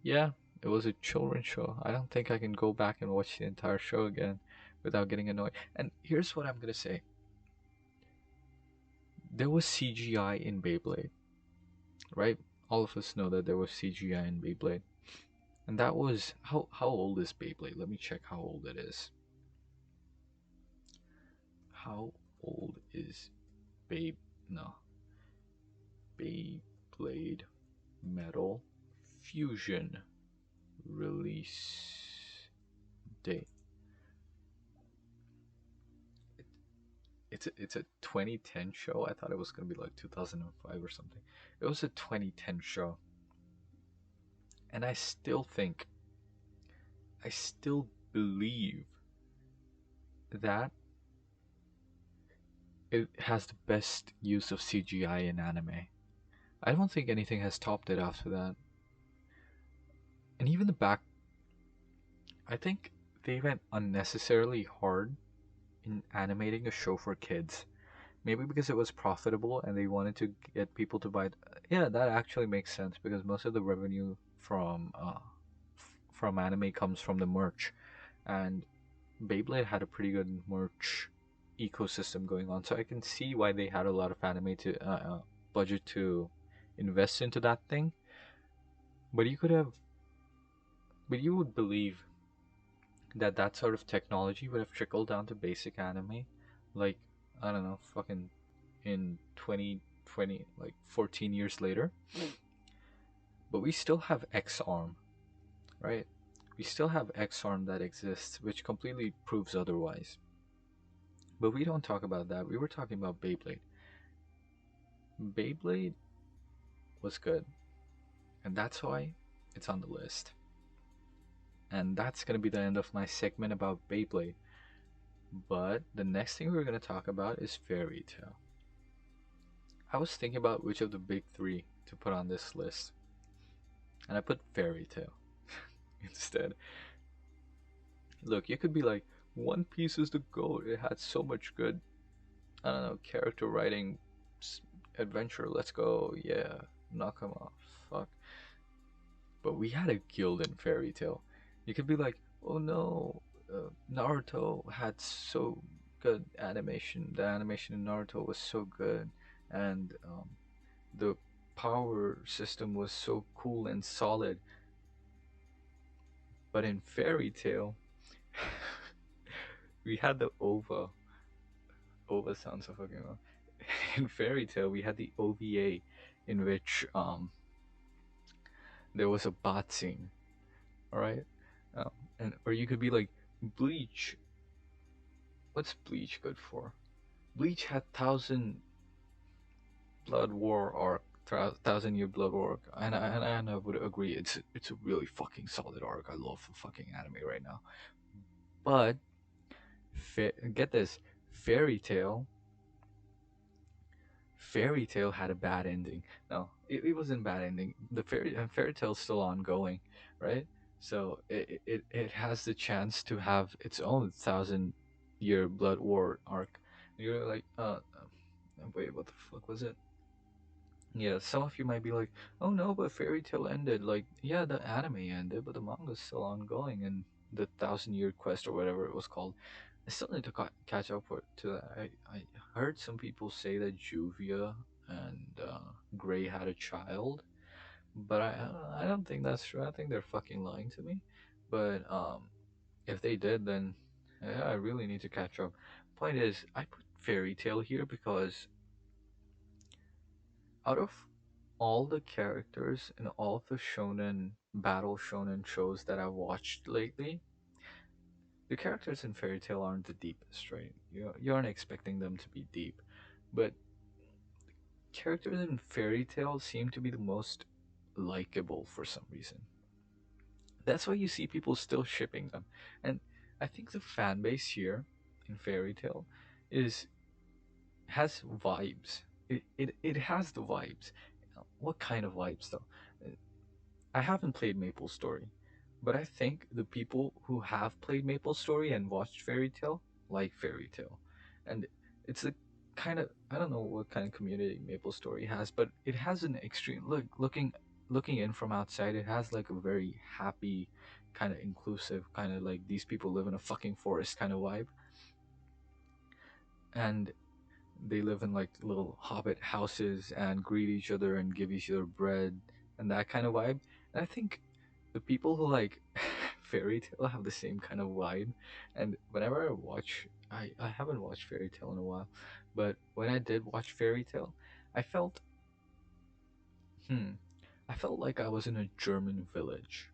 Speaker 1: yeah, it was a children's show. I don't think I can go back and watch the entire show again without getting annoyed. And here's what I'm gonna say: there was CGI in Beyblade, right? All of us know that there was CGI in Beyblade, and that was how old is Beyblade? Let me check how old it is. How old is Beyblade? No, Beyblade Metal Fusion release date. It's a 2010 show. I thought it was gonna be like 2005 or something. It was a 2010 show, and I still believe that it has the best use of CGI in anime. I don't think anything has topped it after that. And even the back, I think they went unnecessarily hard in animating a show for kids. Maybe because it was profitable and they wanted to get people to buy it. Yeah, that actually makes sense because most of the revenue from anime comes from the merch, and Beyblade had a pretty good merch ecosystem going on. So I can see why they had a lot of anime to budget to invest into that thing. But you could have, but you would believe that that sort of technology would have trickled down to basic anime, like I don't know, fucking in 2020, like 14 years later. But we still have X Arm, right? We still have X Arm that exists, which completely proves otherwise. But we don't talk about that. We were talking about Beyblade. Beyblade was good, and that's why it's on the list. And that's gonna be the end of my segment about Beyblade. But the next thing we're gonna talk about is Fairy Tail. I was thinking about which of the big three to put on this list, and I put Fairy Tail instead. Look, you could be like, One Piece is the GOAT. It had so much good, I don't know, character writing, adventure. Let's go. Yeah, knock 'em off. Fuck. But we had a guild in Fairy Tail. You could be like, oh no, Naruto had so good animation. The animation in Naruto was so good, and the power system was so cool and solid. But in Fairy Tale, we had the OVA. OVA sounds so fucking wrong. In Fairy Tale, we had the OVA, in which there was a bot scene. All right, um, and or you could be like, Bleach. What's Bleach good for? Bleach had Blood War arc, 1,000 Year Blood War arc, and I would agree it's a really fucking solid arc. I love fucking anime right now. But get this, Fairy Tale. Fairy Tale had a bad ending. No, it wasn't a bad ending. The Fairy Tale's still ongoing, right? So it has the chance to have its own 1,000 Year Blood War arc. You're like, wait, what the fuck was it? Yeah, some of you might be like, oh no, but Fairy Tale ended. Like, yeah, the anime ended, but the manga's still ongoing, and the 1,000 Year Quest or whatever it was called. I still need to catch up to that. I heard some people say that Juvia and Gray had a child, but I don't think that's true. I think they're fucking lying to me. But if they did, then yeah, I really need to catch up. Point is, I put Fairy Tale here because out of all the characters in all of the shonen battle shonen shows that I've watched lately, the characters in Fairy Tail aren't the deepest, right? You aren't expecting them to be deep, but characters in Fairy Tail seem to be the most likable for some reason. That's why you see people still shipping them, and I think the fan base here in Fairy Tail is has vibes. It has the vibes. What kind of vibes though? I haven't played Maple Story, but I think the people who have played Maple Story and watched Fairy Tale like Fairy Tale, and it's a kind of, I don't know what kind of community Maple Story has, but it has an extreme looking in from outside. It has like a very happy, kind of inclusive, kind of like these people live in a fucking forest kind of vibe, and they live in like little hobbit houses and greet each other and give each other bread and that kind of vibe. And I think the people who like Fairy Tale have the same kind of vibe. And whenever I haven't watched Fairy Tale in a while, but when I did watch Fairy Tale, I felt, hmm, I felt like I was in a German village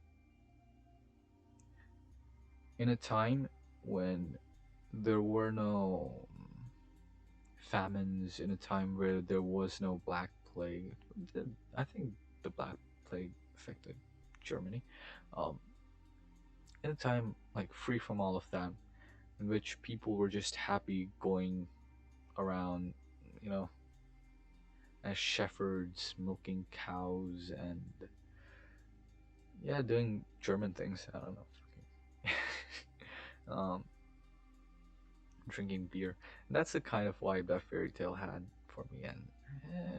Speaker 1: in a time when there were no famines, in a time where there was no Black Plague. I think the Black Plague affected Germany. Um, in a time like free from all of that, in which people were just happy going around, you know, as shepherds, milking cows, and yeah, doing German things. I don't know, um, drinking beer. And that's the kind of vibe that Fairy Tale had for me, and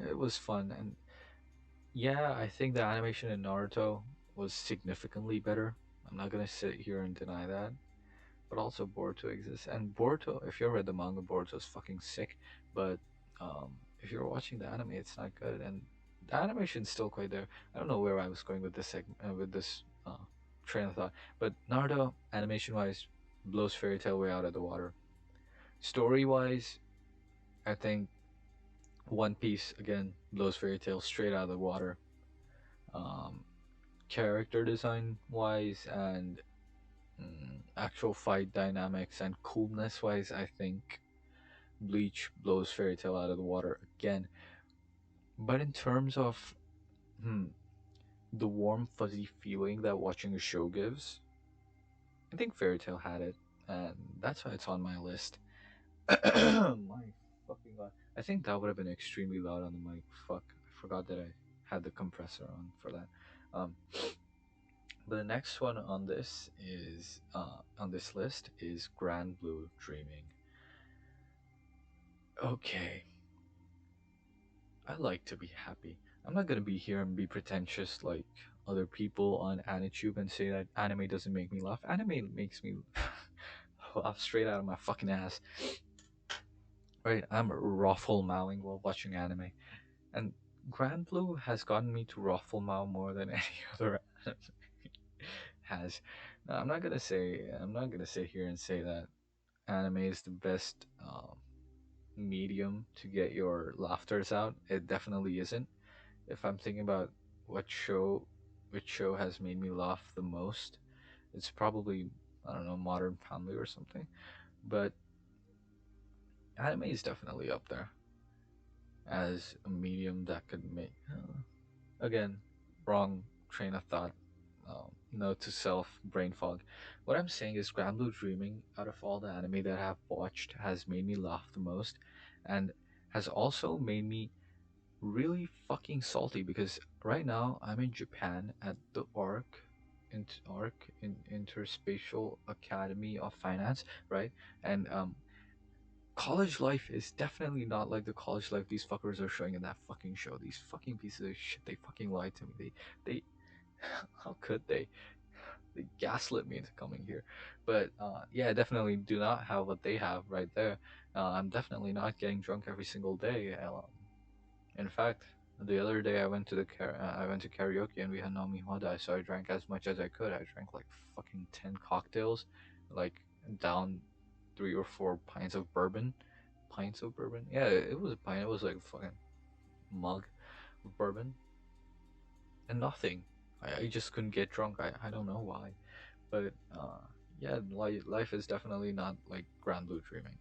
Speaker 1: it was fun. And yeah, I think the animation in Naruto was significantly better. I'm not gonna sit here and deny that. But also Boruto exists, and Boruto, if you read the manga, Boruto is fucking sick. But if you're watching the anime, it's not good, and the animation's still quite there. I don't know where I was going with this segment, with this train of thought, but Naruto, animation-wise, blows Fairy Tail way out of the water. Story-wise, I think One Piece again blows Fairy Tail straight out of the water. Um, Character design wise and actual fight dynamics and coolness wise, I think Bleach blows Fairy Tail out of the water again. But in terms of hmm, the warm, fuzzy feeling that watching a show gives, I think Fairy Tail had it, and that's why it's on my list. My fucking god. I think that would have been extremely loud on the mic. Fuck. I forgot that I had the compressor on for that. Um, but the next one on this list is Grand Blue Dreaming. Okay, I like to be happy. I'm not gonna be here and be pretentious like other people on AniTube and say that anime doesn't make me laugh. Anime makes me laugh straight out of my fucking ass. Right? I'm raffle mowing while watching anime. And Grand Blue has gotten me to Rafflemow more than any other anime has. Now, I'm not gonna sit here and say that anime is the best medium to get your laughters out. It definitely isn't. If I'm thinking about what show, which show has made me laugh the most, it's probably, I don't know, Modern Family or something. But anime is definitely up there as a medium that could make. Again, wrong train of thought. Note to self, brain fog. What I'm saying is, Grand Blue Dreaming, out of all the anime that I've watched, has made me laugh the most, and has also made me really fucking salty because right now I'm in Japan at the Interspatial Academy of Finance, right? And college life is definitely not like the college life these fuckers are showing in that fucking show. These fucking pieces of shit, they fucking lied to me. They how could they? They gaslit me into coming here. But yeah, I definitely do not have what they have right there. I'm definitely not getting drunk every single day. In fact, the other day I went to I went to karaoke and we had Nami Hoda, so I drank as much as I could. I drank like fucking 10 cocktails, like down 3 or 4 pints of bourbon. Pints of bourbon? Yeah, it was a pint. It was like a fucking mug of bourbon and nothing. I just couldn't get drunk. I don't know why, but yeah, life is definitely not like Grand Blue Dreaming.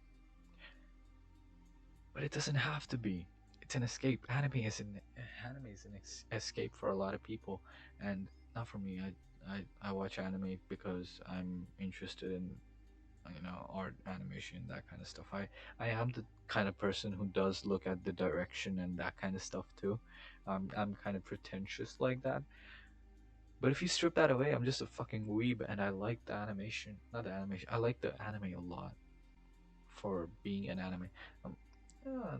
Speaker 1: But it doesn't have to be. It's an escape. Anime is an escape for a lot of people, and not for me. I watch anime because I'm interested in art, animation, that kind of stuff. I am the kind of person who does look at the direction and that kind of stuff too. I'm kind of pretentious like that. But if you strip that away, I'm just a fucking weeb, and I like the animation. Not the animation. I like the anime a lot for being an anime. Um,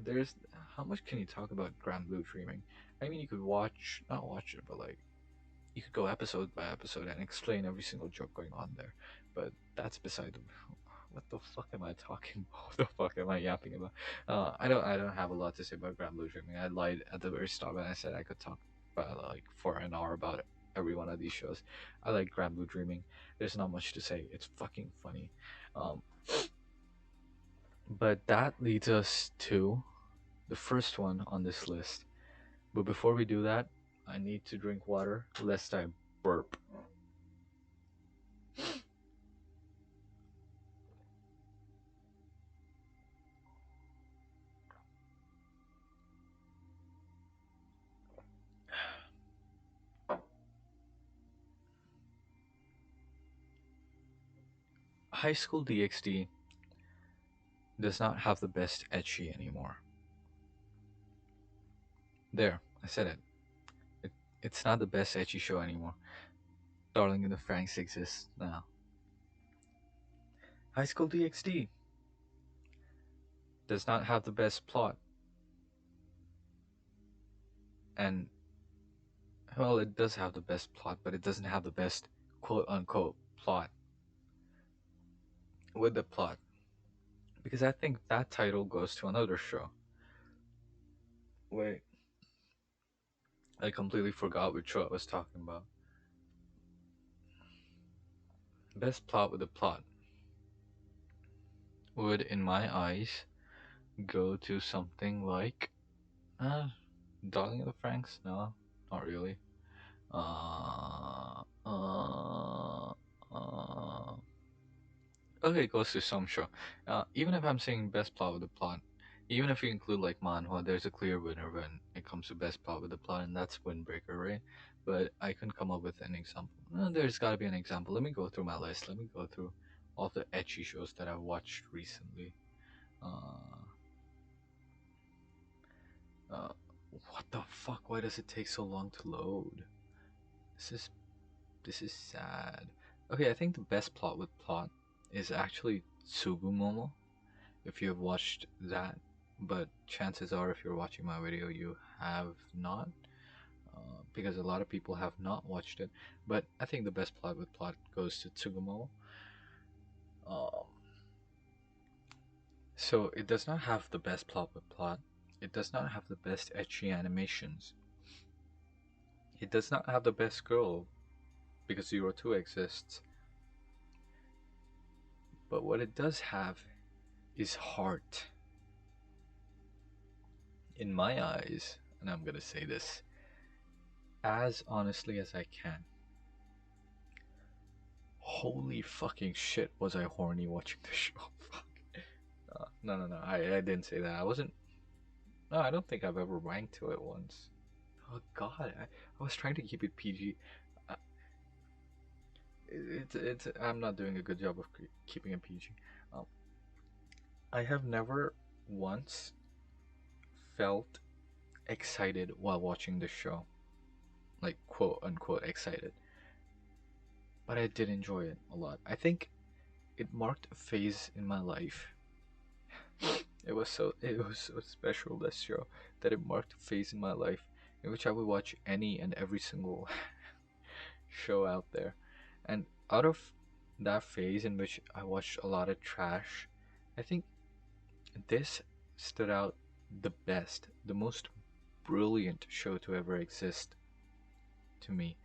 Speaker 1: there's how much can you talk about Grand Blue Dreaming? I mean, you could not watch it, but like you could go episode by episode and explain every single joke going on there. But that's beside the. What the fuck am I talking about? What the fuck am I yapping about? I don't have a lot to say about Grand Blue Dreaming. I lied at the very start when I said I could talk about like for an hour about it, every one of these shows. I like Grand Blue Dreaming. There's not much to say. It's fucking funny. Um, but that leads us to the first one on this list. But before we do that, I need to drink water lest I burp. High School DxD does not have the best etchy anymore. There, I said it. it it's not the best etchy show anymore. Darling in the Franxx exists now. High School DxD does not have the best plot. And, well, it does have the best plot, but it doesn't have the best quote unquote plot with the plot. Because I think that title goes to another show. Wait, I completely forgot which show I was talking about. Best plot with the plot would, in my eyes, go to something like Darling of the Franks? No, not really. Uh, uh, uh, okay, it goes to some show. Even if I'm saying best plot with the plot, even if you include like manhwa, there's a clear winner when it comes to best plot with the plot, and that's Windbreaker, right? But I couldn't come up with an example. There's got to be an example. Let me go through my list. Let me go through all the etchy shows that I've watched recently. Uh, uh, what the fuck? Why does it take so long to load? This is this is sad. Okay, I think the best plot with plot is actually Tsugumomo, if you have watched that. But chances are, if you're watching my video, you have not, because a lot of people have not watched it. But I think the best plot with plot goes to Tsugumomo. Um, so it does not have the best plot with plot. It does not have the best ecchi animations. It does not have the best girl because Zero Two exists. But what it does have is heart. In my eyes, and I'm gonna say this as honestly as I can, holy fucking shit, was I horny watching the show. Fuck. No, I didn't say that. I wasn't. No, I don't think I've ever wanked to it once. Oh god, I was trying to keep it PG. Uh, I'm not doing a good job of keeping it PG. Um, I have never once felt excited while watching the show, like quote unquote excited. But I did enjoy it a lot. I think it marked a phase in my life. It was so special, this show, that it marked a phase in my life in which I would watch any and every single show out there. And out of that phase in which I watched a lot of trash, I think this stood out the best, the most brilliant show to ever exist to me.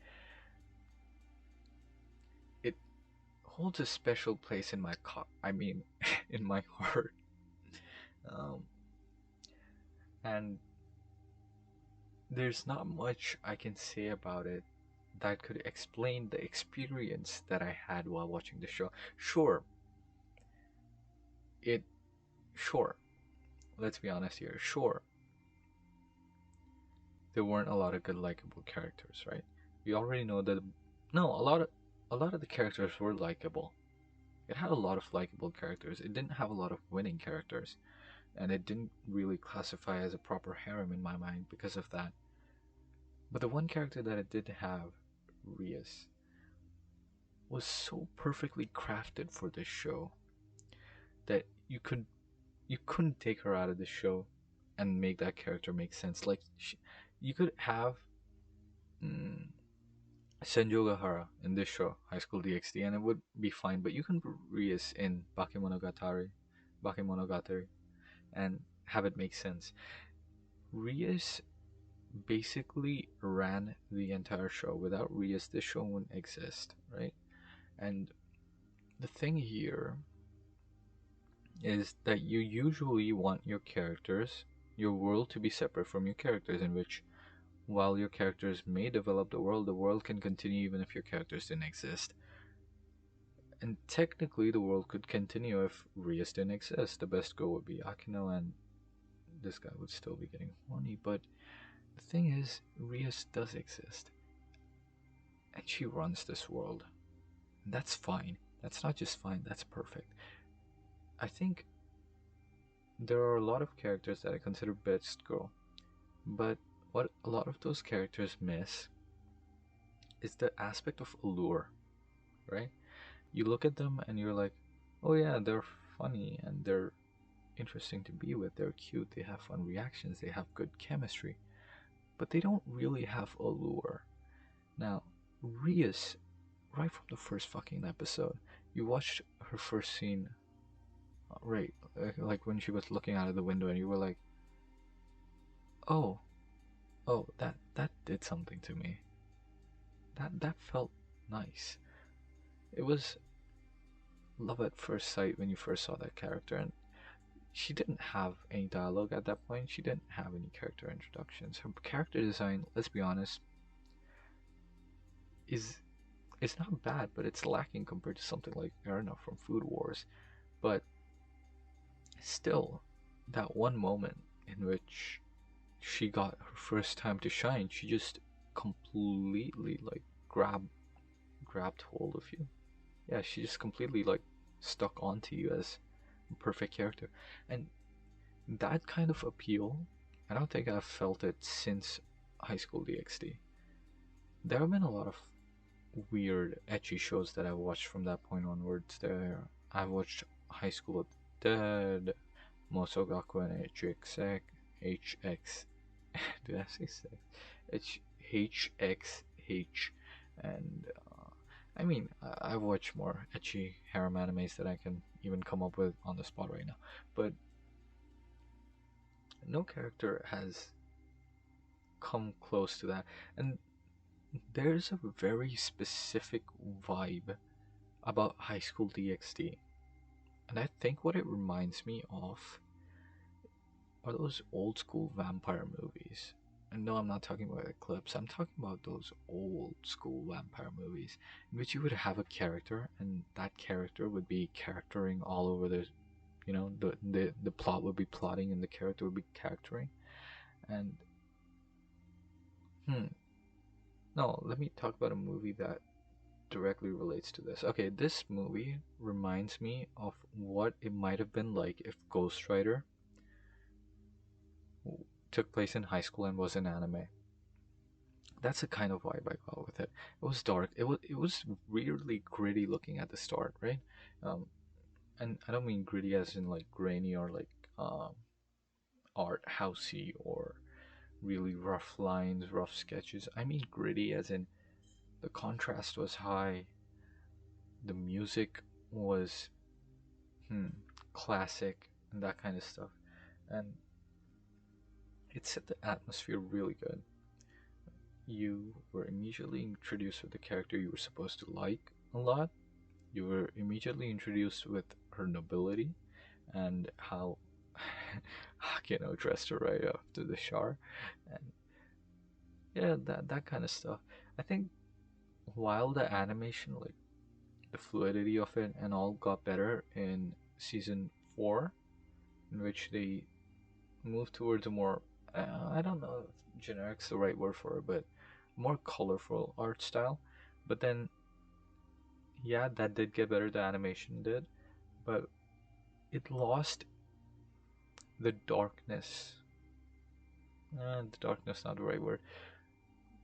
Speaker 1: It holds a special place in my in my heart. Um, and there's not much I can say about it that could explain the experience that I had while watching the show. It sure, let's be honest here. Sure, there weren't a lot of good likable characters, right? We already know that. No, a lot of the characters were likable. It had a lot of likable characters. It didn't have a lot of winning characters, and it didn't really classify as a proper harem in my mind because of that. But the one character that it did have, Rias, was so perfectly crafted for this show that you couldn't take her out of the show and make that character make sense. Like you could have mm, Senjo Gahara in this show, High School DxD, and it would be fine. But you can put Rias in Bakemonogatari, and have it make sense. Rias basically ran the entire show. Without Rias, this show wouldn't exist, right? And the thing here is that you usually want your characters, your world to be separate from your characters, in which while your characters may develop the world can continue even if your characters didn't exist. And technically, the world could continue if Rias didn't exist. The best go would be Akino, and this guy would still be getting horny. But the thing is, Rias does exist, and she runs this world. And that's fine. That's not just fine, that's perfect. I think there are a lot of characters that I consider best girl, but what a lot of those characters miss is the aspect of allure, right? You look at them and you're like, oh yeah, they're funny and they're interesting to be with, they're cute, they have fun reactions, they have good chemistry, but they don't really have allure. Now, Rias, right from the first fucking episode, you watched her first scene, right? Like when she was looking out of the window, and you were like, "Oh, oh, that did something to me. That felt nice." It was love at first sight when you first saw that character, and she didn't have any dialogue at that point. She didn't have any character introductions. Her character design, let's be honest, is it's not bad, but it's lacking compared to something like Erna from Food Wars. But still, that one moment in which she got her first time to shine, she just completely like grabbed hold of you. Yeah, she just completely like stuck onto you as a perfect character. And that kind of appeal, I don't think I've felt it since High School DxD. There have been a lot of weird ecchi shows that I've watched from that point onwards. I've watched High School of the Dead, Mosogaku and HX, did I say sex? HXH, and I mean, I've watched more ecchi harem animes that I can even come up with on the spot right now. But no character has come close to that. And there's a very specific vibe about High School DxD. And I think what it reminds me of are those old school vampire movies. And no, I'm not talking about Eclipse. I'm talking about those old school vampire movies in which you would have a character, and that character would be charactering all over the plot would be plotting, and the character would be charactering. And hmm, no, let me talk about a movie that directly relates to this. Okay, this movie reminds me of what it might have been like if Ghost Rider took place in high school and was an anime. That's the kind of vibe I got with it. It was dark. It was weirdly gritty looking at the start, right? Um, and I don't mean gritty as in like grainy or like um, art housey or really rough lines, rough sketches. I mean gritty as in the contrast was high, the music was hmm, classic, and that kind of stuff, and it set the atmosphere really good. You were immediately introduced with the character you were supposed to like a lot. You were immediately introduced with her nobility and how Hakeno dressed her right after the shower, and yeah, that kind of stuff. I think while the animation, like the fluidity of it and all, got better in season 4, in which they moved towards a more I don't know if generic's the right word for it, but more colorful art style. But then, yeah, that did get better. The animation did, but it lost the darkness. The darkness, not the right word.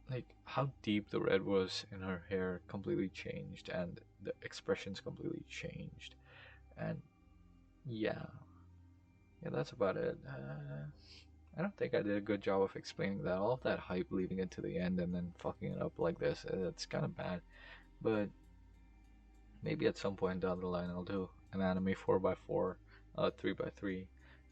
Speaker 1: Like how deep the red was in her hair completely changed, and the expressions completely changed. And yeah, yeah, that's about it. I don't think I did a good job of explaining that. All of that hype leading it to the end and then fucking it up like this, it's kind of bad. But maybe at some point down the line, I'll do an anime 4x4, 3x3,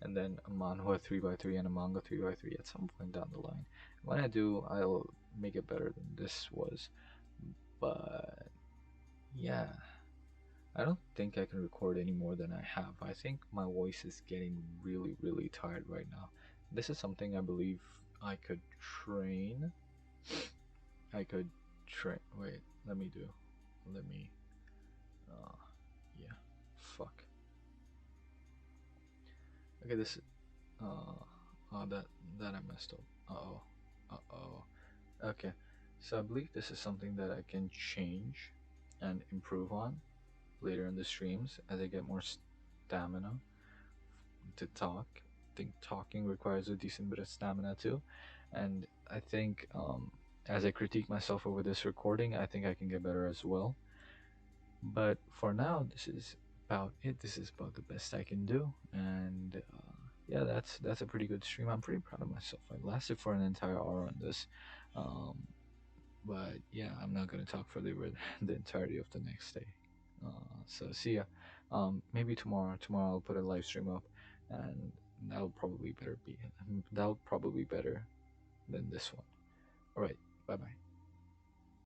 Speaker 1: and then a manhwa 3x3 and a manga 3x3 at some point down the line. When I do, I'll make it better than this was. But yeah, I don't think I can record any more than I have. I think my voice is getting really, really tired right now. This is something I believe I could train. I could train. Wait, let me do. Let me. Uh, yeah. Fuck. Okay, this. That I messed up. Uh oh. Uh oh. Okay, so I believe this is something that I can change and improve on later in the streams as I get more stamina to talk. I think talking requires a decent bit of stamina too, and I think as I critique myself over this recording, I think I can get better as well. But for now, this is about it. This is about the best I can do, and yeah, that's a pretty good stream. I'm pretty proud of myself. I lasted for an entire hour on this, um, but yeah, I'm not gonna talk for the entirety of the next day. So see ya. Maybe tomorrow. Tomorrow I'll put a live stream up, and that'll probably better than this one. All right. Bye bye.